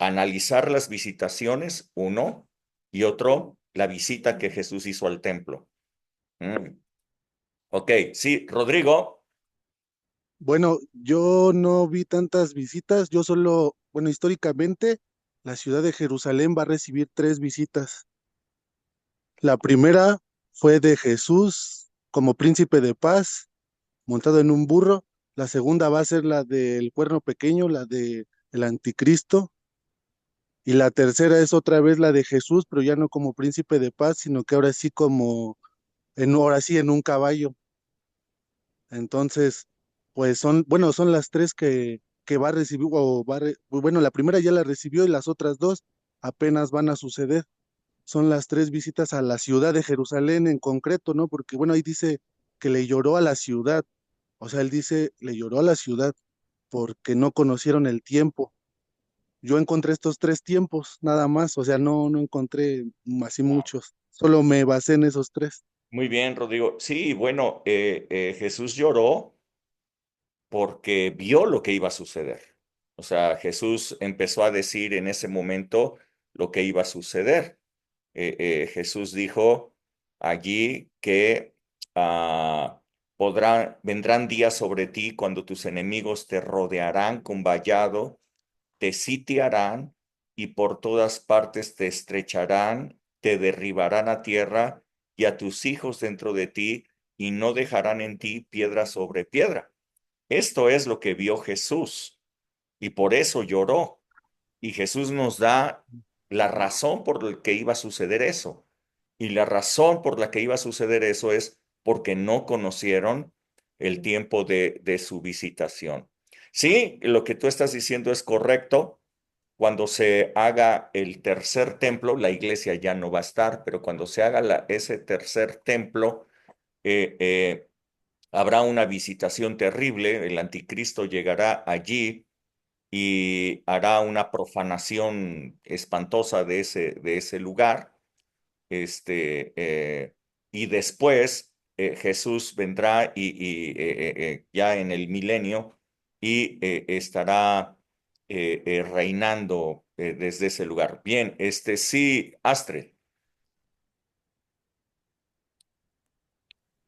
Analizar las visitaciones, uno, y otro, la visita que Jesús hizo al templo. Mm. Ok, sí, Rodrigo. Bueno, yo no vi tantas visitas, yo solo, bueno, históricamente, la ciudad de Jerusalén va a recibir 3 visitas. La primera fue de Jesús como príncipe de paz, montado en un burro. La segunda va a ser la del cuerno pequeño, la de el anticristo. Y la tercera es otra vez la de Jesús, pero ya no como príncipe de paz, sino que ahora sí ahora sí en un caballo. Entonces, pues bueno, son las tres que va a recibir, bueno, la primera ya la recibió y las otras dos apenas van a suceder. Son las 3 visitas a la ciudad de Jerusalén en concreto, ¿no? Porque, bueno, ahí dice que le lloró a la ciudad. O sea, él dice, le lloró a la ciudad porque no conocieron el tiempo. Yo encontré estos 3 tiempos, nada más, o sea, no encontré así muchos, solo me basé en esos 3. Muy bien, Rodrigo. Sí, bueno, Jesús lloró porque vio lo que iba a suceder. O sea, Jesús empezó a decir en ese momento lo que iba a suceder. Jesús dijo allí que vendrán días sobre ti cuando tus enemigos te rodearán con vallado, te sitiarán y por todas partes te estrecharán, te derribarán a tierra y a tus hijos dentro de ti y no dejarán en ti piedra sobre piedra. Esto es lo que vio Jesús y por eso lloró. Y Jesús nos da la razón por la que iba a suceder eso. Y la razón por la que iba a suceder eso es porque no conocieron el tiempo de su visitación. Sí, lo que tú estás diciendo es correcto. Cuando se haga el tercer templo, la iglesia ya no va a estar, pero cuando se haga ese tercer templo, eh, eh, habrá una visitación terrible. El anticristo llegará allí y hará una profanación espantosa de ese lugar. Este, y después Jesús vendrá ya en el milenio y estará reinando desde ese lugar. Bien, sí, Astrid.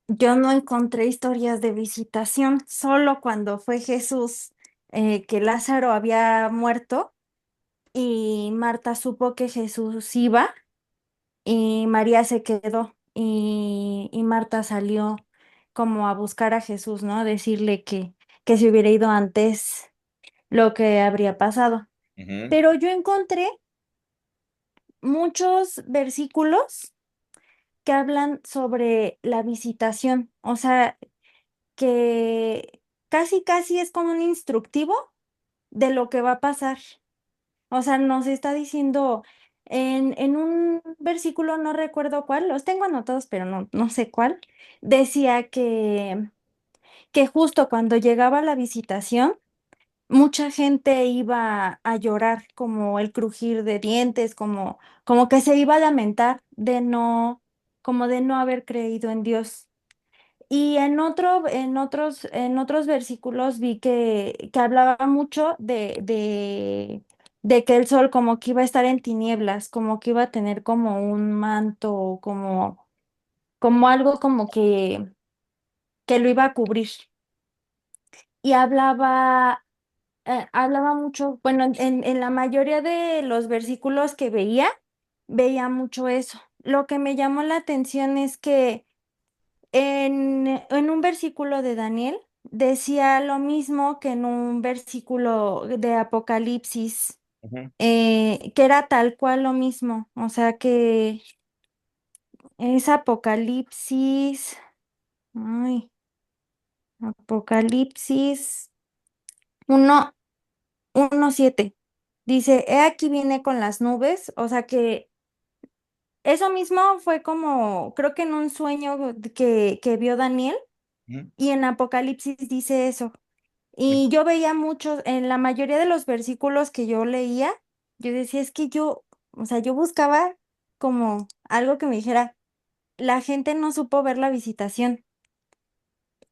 Yo no encontré historias de visitación, solo cuando fue Jesús, que Lázaro había muerto y Marta supo que Jesús iba y María se quedó y Marta salió como a buscar a Jesús, ¿no? Decirle que se hubiera ido antes lo que habría pasado. Ujú, Pero yo encontré muchos versículos que hablan sobre la visitación, o sea, que casi es como un instructivo de lo que va a pasar. O sea, nos está diciendo en un versículo, no recuerdo cuál, los tengo anotados, pero no sé cuál, decía que justo cuando llegaba la visitación, mucha gente iba a llorar, como el crujir de dientes, como que se iba a lamentar como de no haber creído en Dios. Y en otros versículos vi que hablaba mucho de que el sol como que iba a estar en tinieblas, como que iba a tener como un manto, como algo como que lo iba a cubrir. Y hablaba mucho, bueno, en la mayoría de los versículos que veía mucho eso. Lo que me llamó la atención es que en un versículo de Daniel decía lo mismo que en un versículo de Apocalipsis, ujú. que era tal cual lo mismo, o sea que es Apocalipsis, ay, Apocalipsis 1:7. Dice, he aquí viene con las nubes, o sea que eso mismo fue como, creo que en un sueño que vio Daniel, Ujú. y en Apocalipsis dice eso. Sí. Y yo veía muchos, en la mayoría de los versículos que yo leía, yo decía, es que o sea, yo buscaba como algo que me dijera, la gente no supo ver la visitación.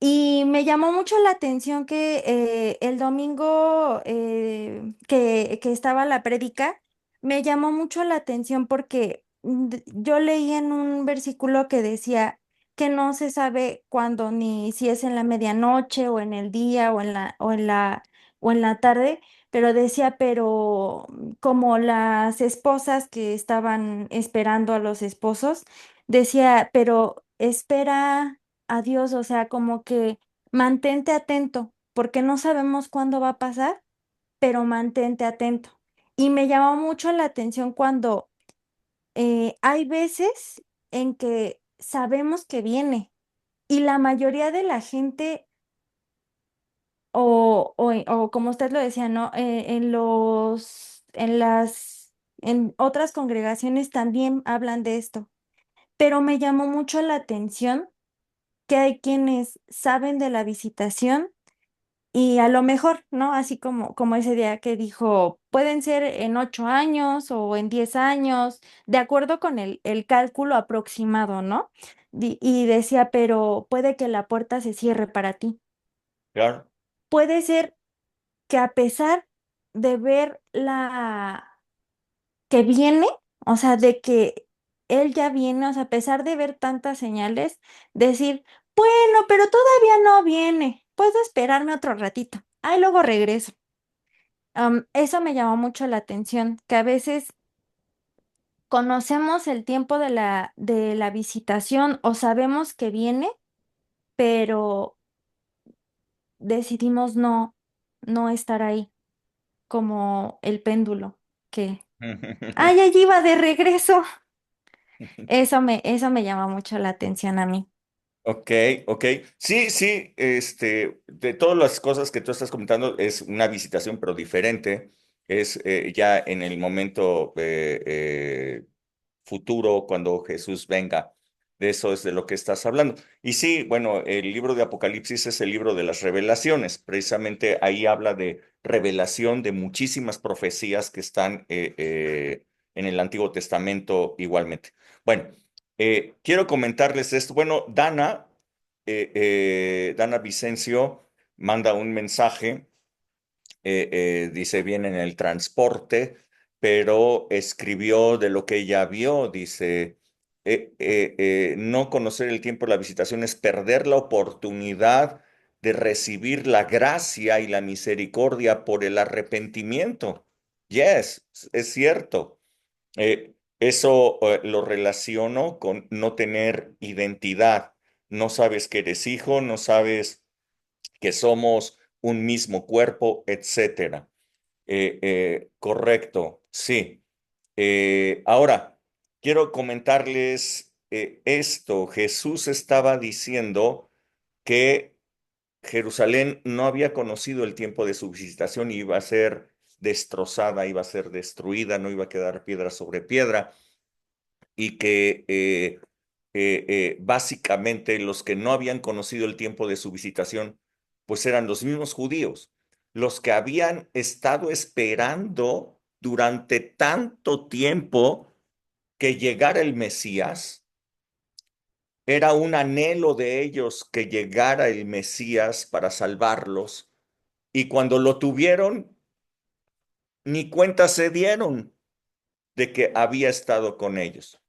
Y me llamó mucho la atención que el domingo que estaba la prédica, me llamó mucho la atención porque yo leí en un versículo que decía que no se sabe cuándo, ni si es en la medianoche o en el día o en la tarde, pero decía, pero como las esposas que estaban esperando a los esposos, decía, pero espera a Dios, o sea, como que mantente atento, porque no sabemos cuándo va a pasar, pero mantente atento. Y me llamó mucho la atención cuando hay veces en que sabemos que viene y la mayoría de la gente, o como usted lo decía, ¿no? En otras congregaciones también hablan de esto, pero me llamó mucho la atención que hay quienes saben de la visitación. Y a lo mejor, ¿no? Así como ese día que dijo, pueden ser en 8 años o en 10 años, de acuerdo con el cálculo aproximado, ¿no? Y decía, pero puede que la puerta se cierre para ti. Claro. Puede ser que a pesar de ver la que viene, o sea, de que él ya viene, o sea, a pesar de ver tantas señales, decir, bueno, pero todavía no viene, puedo esperarme otro ratito, ahí luego regreso. Eso me llamó mucho la atención, que a veces conocemos el tiempo de la visitación o sabemos que viene, pero decidimos no estar ahí, como el péndulo, que, ay, allí va de regreso. Eso me llama mucho la atención a mí. Ok, ok. Sí, sí, de todas las cosas que tú estás comentando, es una visitación, pero diferente. Es ya en el momento futuro, cuando Jesús venga. De eso es de lo que estás hablando. Y sí, bueno, el libro de Apocalipsis es el libro de las revelaciones. Precisamente ahí habla de revelación de muchísimas profecías que están en el Antiguo Testamento igualmente. Bueno. Quiero comentarles esto. Bueno, Dana Vicencio manda un mensaje, dice, viene en el transporte, pero escribió de lo que ella vio, dice, no conocer el tiempo de la visitación es perder la oportunidad de recibir la gracia y la misericordia por el arrepentimiento. Yes, es cierto. Eso lo relaciono con no tener identidad. No sabes que eres hijo, no sabes que somos un mismo cuerpo, etcétera. Correcto, sí. Ahora, quiero comentarles esto. Jesús estaba diciendo que Jerusalén no había conocido el tiempo de su visitación y iba a ser destrozada, iba a ser destruida, no iba a quedar piedra sobre piedra y que básicamente los que no habían conocido el tiempo de su visitación, pues eran los mismos judíos, los que habían estado esperando durante tanto tiempo que llegara el Mesías. Era un anhelo de ellos que llegara el Mesías para salvarlos, y cuando lo tuvieron, ni cuenta se dieron de que había estado con ellos.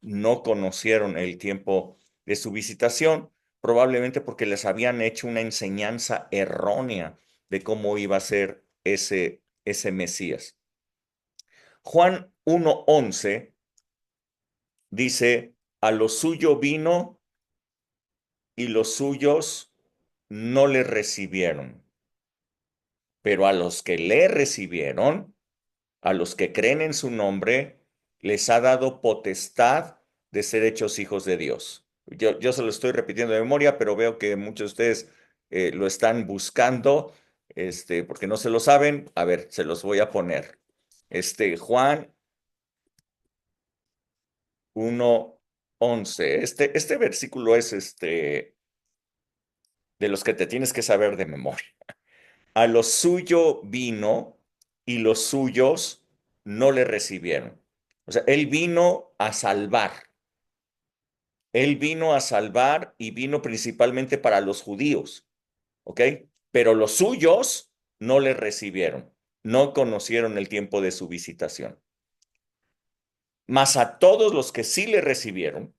No conocieron el tiempo de su visitación, probablemente porque les habían hecho una enseñanza errónea de cómo iba a ser ese Mesías. Juan 1:11 dice, a lo suyo vino y los suyos no le recibieron, pero a los que le recibieron, a los que creen en su nombre, les ha dado potestad de ser hechos hijos de Dios. Yo se lo estoy repitiendo de memoria, pero veo que muchos de ustedes lo están buscando, porque no se lo saben. A ver, se los voy a poner. Juan 1:11. Este versículo es de los que te tienes que saber de memoria. A lo suyo vino y los suyos no le recibieron. O sea, él vino a salvar. Él vino a salvar y vino principalmente para los judíos, ¿ok? Pero los suyos no le recibieron, no conocieron el tiempo de su visitación. Mas a todos los que sí le recibieron,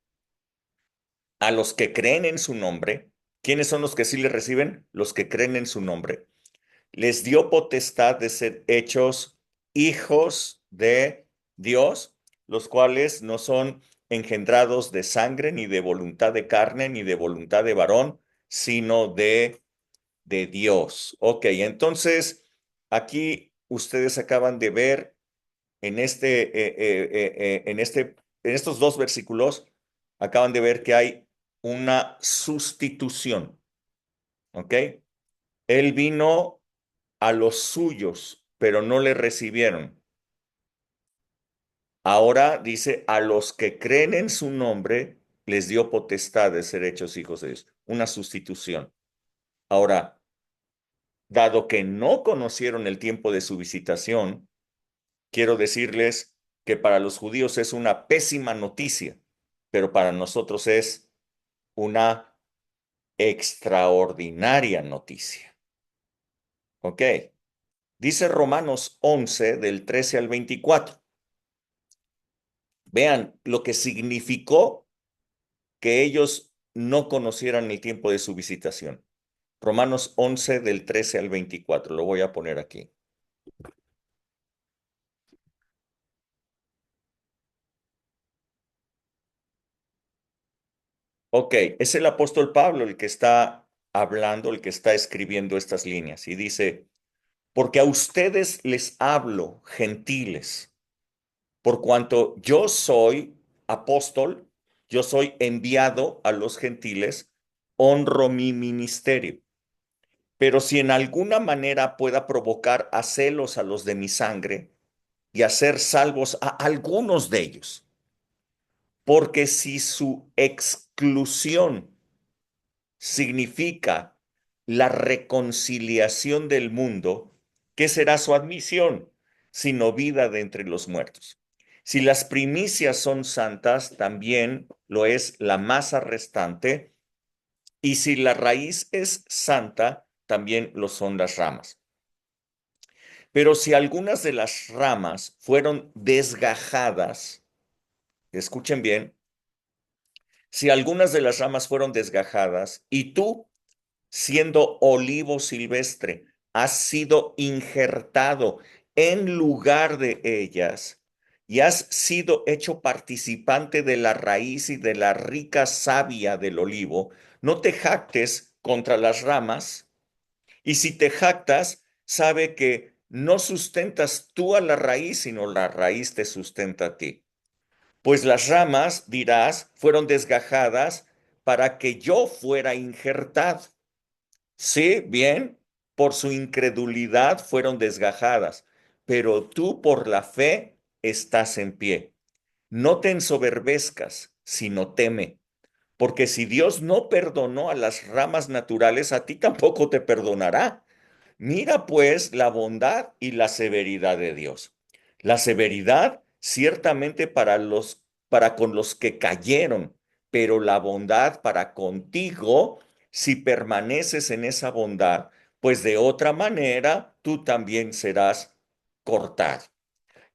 a los que creen en su nombre. ¿Quiénes son los que sí le reciben? Los que creen en su nombre. Les dio potestad de ser hechos hijos de Dios, los cuales no son engendrados de sangre, ni de voluntad de carne, ni de voluntad de varón, sino de Dios. Ok, entonces aquí ustedes acaban de ver en en estos dos versículos, acaban de ver que hay una sustitución. ¿Ok? Él vino a los suyos, pero no le recibieron. Ahora dice, a los que creen en su nombre, les dio potestad de ser hechos hijos de Dios. Una sustitución. Ahora, dado que no conocieron el tiempo de su visitación, quiero decirles que para los judíos es una pésima noticia, pero para nosotros es una extraordinaria noticia. ¿Ok? Dice Romanos 11, del 13 al 24. Vean lo que significó que ellos no conocieran el tiempo de su visitación. Romanos 11, del 13 al 24. Lo voy a poner aquí. Ok, es el apóstol Pablo el que está hablando, el que está escribiendo estas líneas. Y dice, porque a ustedes les hablo, gentiles, por cuanto yo soy apóstol, yo soy enviado a los gentiles, honro mi ministerio. Pero si en alguna manera pueda provocar a celos a los de mi sangre y hacer salvos a algunos de ellos, porque si su exclusión significa la reconciliación del mundo, ¿qué será su admisión? Sino vida de entre los muertos. Si las primicias son santas, también lo es la masa restante, y si la raíz es santa, también lo son las ramas. Pero si algunas de las ramas fueron desgajadas, escuchen bien, si algunas de las ramas fueron desgajadas y tú, siendo olivo silvestre, has sido injertado en lugar de ellas y has sido hecho participante de la raíz y de la rica savia del olivo, no te jactes contra las ramas, y si te jactas, sabe que no sustentas tú a la raíz, sino la raíz te sustenta a ti. Pues las ramas, dirás, fueron desgajadas para que yo fuera injertado. Sí, bien, por su incredulidad fueron desgajadas, pero tú por la fe estás en pie. No te ensoberbezcas, sino teme, porque si Dios no perdonó a las ramas naturales, a ti tampoco te perdonará. Mira pues la bondad y la severidad de Dios. La severidad ciertamente para con los que cayeron, pero la bondad para contigo si permaneces en esa bondad, pues de otra manera tú también serás cortado.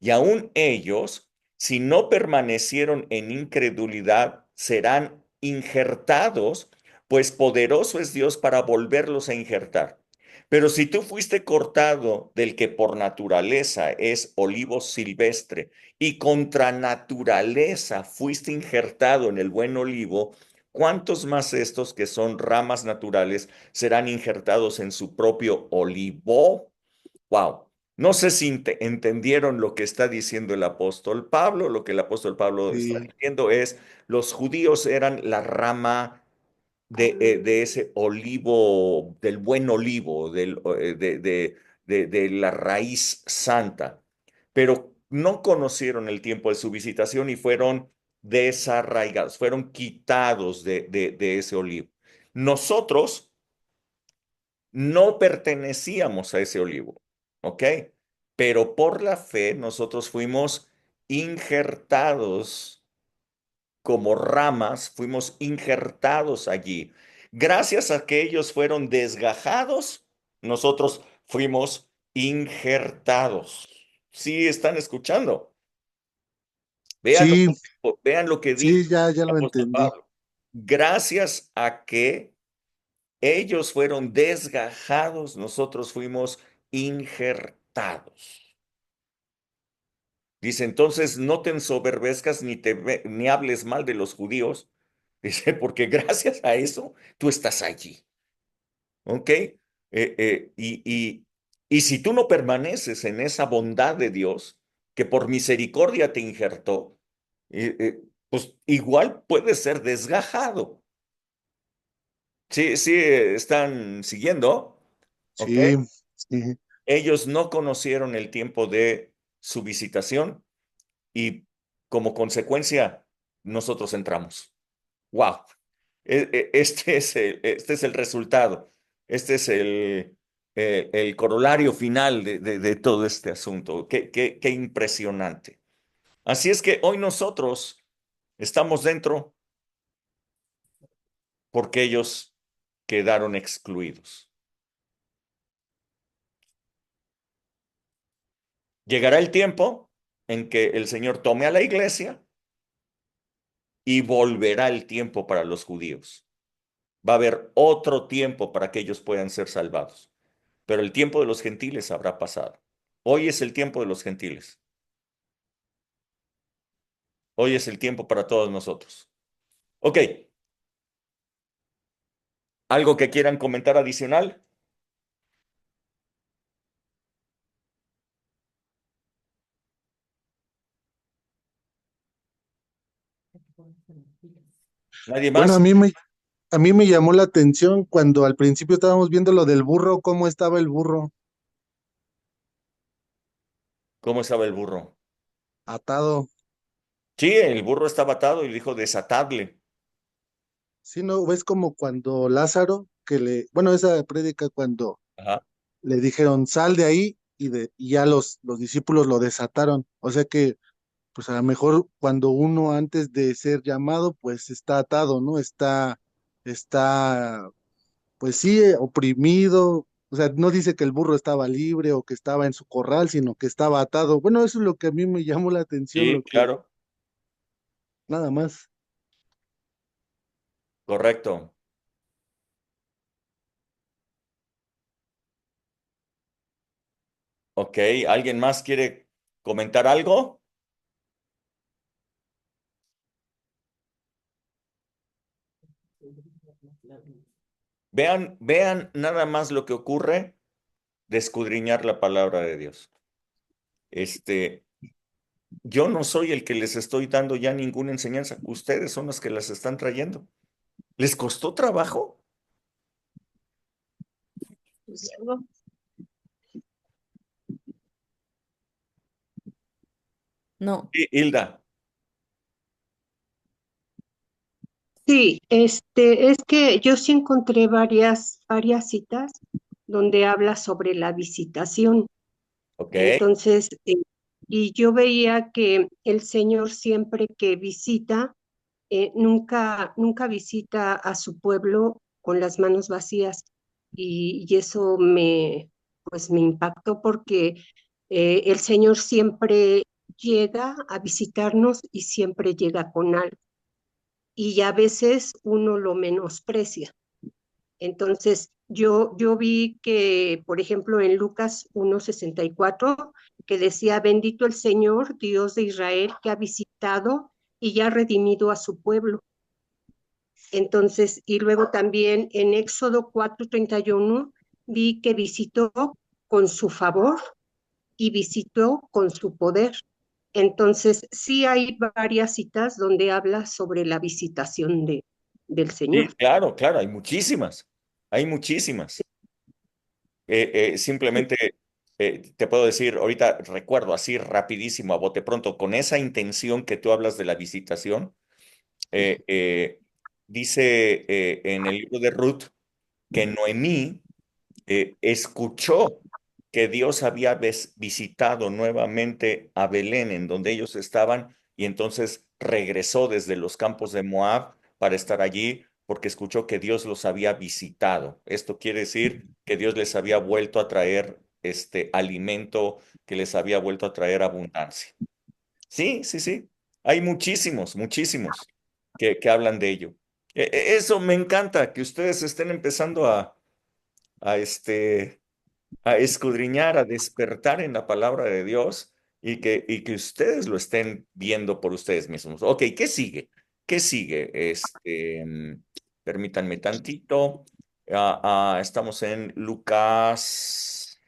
Y aún ellos, si no permanecieron en incredulidad, serán injertados, pues poderoso es Dios para volverlos a injertar. Pero si tú fuiste cortado del que por naturaleza es olivo silvestre y contra naturaleza fuiste injertado en el buen olivo, ¿cuántos más estos que son ramas naturales serán injertados en su propio olivo? Wow. No sé si entendieron lo que está diciendo el apóstol Pablo. Lo que el apóstol Pablo está Sí, diciendo es, los judíos eran la rama de ese olivo, del buen olivo, de la raíz santa, pero no conocieron el tiempo de su visitación y fueron desarraigados, fueron quitados de ese olivo. Nosotros no pertenecíamos a ese olivo, ¿ok? Pero por la fe nosotros fuimos injertados como ramas, fuimos injertados allí. Gracias a que ellos fueron desgajados, nosotros fuimos injertados. ¿Sí están escuchando? Vean sí, vean lo que dijo sí, ya el lo apóstol entendí. Pablo. gracias a que ellos fueron desgajados, nosotros fuimos injertados. Dice, entonces no te ensoberbezcas ni hables mal de los judíos. Dice, porque gracias a eso tú estás allí. ¿Ok? Y si tú no permaneces en esa bondad de Dios, que por misericordia te injertó, pues igual puedes ser desgajado. Sí, sí, están siguiendo. ¿Ok? Sí, sí. Ellos no conocieron el tiempo de su visitación y como consecuencia nosotros entramos. ¡Wow! Este es el resultado. Este es el corolario final de todo este asunto. Qué impresionante. Así es que hoy nosotros estamos dentro porque ellos quedaron excluidos. Llegará el tiempo en que el Señor tome a la iglesia y volverá el tiempo para los judíos. Va a haber otro tiempo para que ellos puedan ser salvados. Pero el tiempo de los gentiles habrá pasado. Hoy es el tiempo de los gentiles. Hoy es el tiempo para todos nosotros. Ok, ¿algo que quieran comentar adicional? ¿Nadie Bueno, más? a mí me llamó la atención cuando al principio estábamos viendo lo del burro, cómo estaba el burro ¿Cómo estaba el burro? atado. Sí, el burro estaba atado y dijo desatadle. Sí, ¿no? ¿Ves como cuando Lázaro, bueno, esa prédica cuando Ajá. le dijeron, sal de ahí, y ya los discípulos lo desataron? O sea que, pues a lo mejor cuando uno antes de ser llamado, pues está atado, ¿no? Está, pues sí, oprimido. O sea, no dice que el burro estaba libre o que estaba en su corral, sino que estaba atado. Bueno, eso es lo que a mí me llamó la atención, Sí, claro, nada más. correcto. Ok, ¿alguien más quiere comentar algo? Vean nada más lo que ocurre de escudriñar la palabra de Dios. Este, yo no soy el que les estoy dando ya ninguna enseñanza. Ustedes son los que las están trayendo. ¿Les costó trabajo? No. Sí, Hilda. Sí, es que yo sí encontré varias citas donde habla sobre la visitación. Ok. Entonces, y yo veía que el Señor siempre que visita, nunca visita a su pueblo con las manos vacías. Y eso pues me impactó porque el Señor siempre llega a visitarnos y siempre llega con algo. Y a veces uno lo menosprecia. Entonces, yo vi que, por ejemplo, en Lucas 1:64, que decía, bendito el Señor, Dios de Israel, que ha visitado y ya ha redimido a su pueblo. Entonces, y luego también en Éxodo 4:31, vi que visitó con su favor y visitó con su poder. Entonces, sí hay varias citas donde habla sobre la visitación del Sí, Señor. claro, claro, hay muchísimas. Hay muchísimas. Simplemente te puedo decir, ahorita recuerdo así rapidísimo, a bote pronto, con esa intención que tú hablas de la visitación, eh, eh, dice en el libro de Ruth que Noemí escuchó que Dios había visitado nuevamente a Belén, en donde ellos estaban, y entonces regresó desde los campos de Moab para estar allí, porque escuchó que Dios los había visitado. Esto quiere decir que Dios les había vuelto a traer este alimento, que les había vuelto a traer abundancia. Sí, sí, sí. Hay muchísimos, muchísimos que hablan de ello. Eso me encanta, que ustedes estén empezando a, a escudriñar, a despertar en la palabra de Dios y que ustedes lo estén viendo por ustedes mismos. Ok, ¿qué sigue? ¿Qué sigue? Permítanme tantito. Estamos en Lucas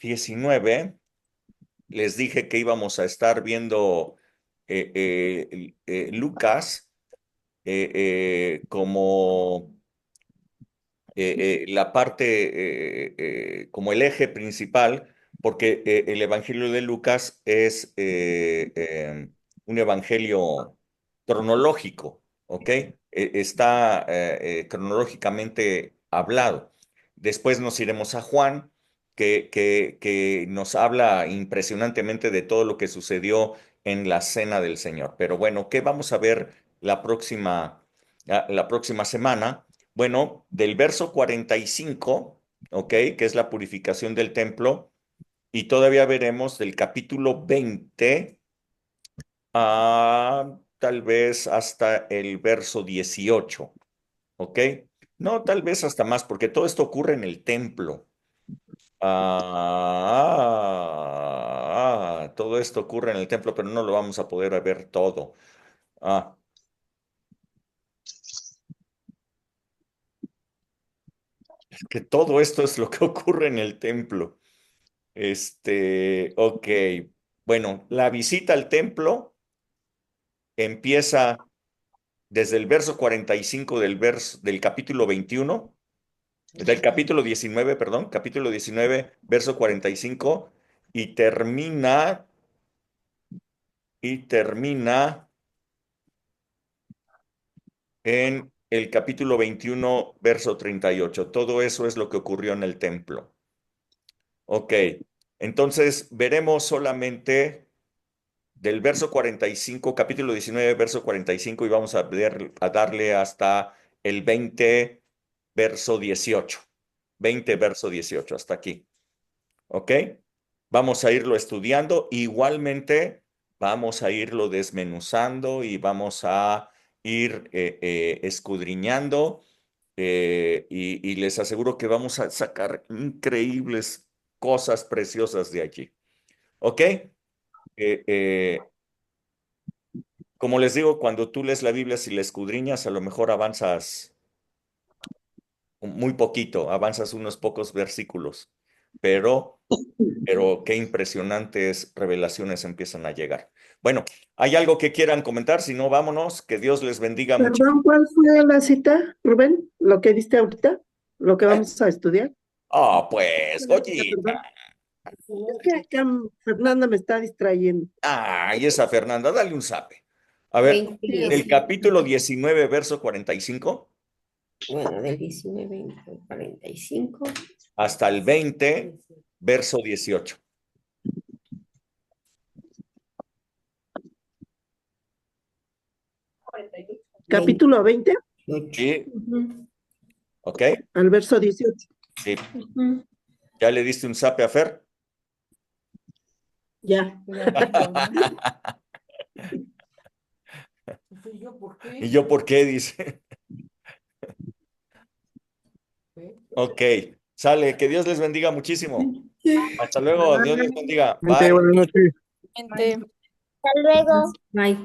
19. Les dije que íbamos a estar viendo Lucas como la parte, como el eje principal, porque el Evangelio de Lucas es un evangelio cronológico, ¿ok? Está cronológicamente hablado. Después nos iremos a Juan, que nos habla impresionantemente de todo lo que sucedió en la cena del Señor. Pero bueno, ¿qué vamos a ver la próxima semana? Bueno, del verso 45, ¿ok? Que es la purificación del templo, y todavía veremos del capítulo 20 a tal vez hasta el verso 18, ¿ok? No, tal vez hasta más, porque todo esto ocurre en el templo. Todo esto ocurre en el templo, pero no lo vamos a poder ver todo. Ah, que todo esto es lo que ocurre en el templo. Ok. Bueno, la visita al templo empieza desde el verso 45 del capítulo 21, del capítulo 19, perdón, capítulo 19, verso 45, y termina en el capítulo 21, verso 38. Todo eso es lo que ocurrió en el templo. Ok. Entonces, veremos solamente del verso 45, capítulo 19, verso 45, y vamos a darle hasta el 20, verso 18. 20, verso 18, hasta aquí. ¿Ok? Vamos a irlo estudiando. Igualmente, vamos a irlo desmenuzando y vamos a ir escudriñando. Y les aseguro que vamos a sacar increíbles cosas preciosas de allí. ¿Ok? Como les digo, cuando tú lees la Biblia, si la escudriñas, a lo mejor avanzas muy poquito, avanzas unos pocos versículos, pero, pero qué impresionantes revelaciones empiezan a llegar. Bueno, ¿hay algo que quieran comentar? Si no, vámonos. Que Dios les bendiga mucho. Perdón, ¿cuál fue la cita, Rubén? ¿Lo que diste ahorita? ¿Lo que vamos a estudiar? Pues, Perdón. Goyita. Es que acá Fernanda me está distrayendo. Y esa Fernanda, dale un zape. A ver, el capítulo 19, verso 45. Bueno, del 19 al 45. Hasta el 20, verso 18. Capítulo 20, Sí. ¿Ok? al verso 18. Sí. ¿Ya le diste un zape a Fer? Ya. ¿Y yo por qué? ¿Y yo por qué? Dice. Ok, sale, que Dios les bendiga muchísimo. Hasta luego, Dios les bendiga. Bye. Buenas noches. Gente. Hasta luego. Bye.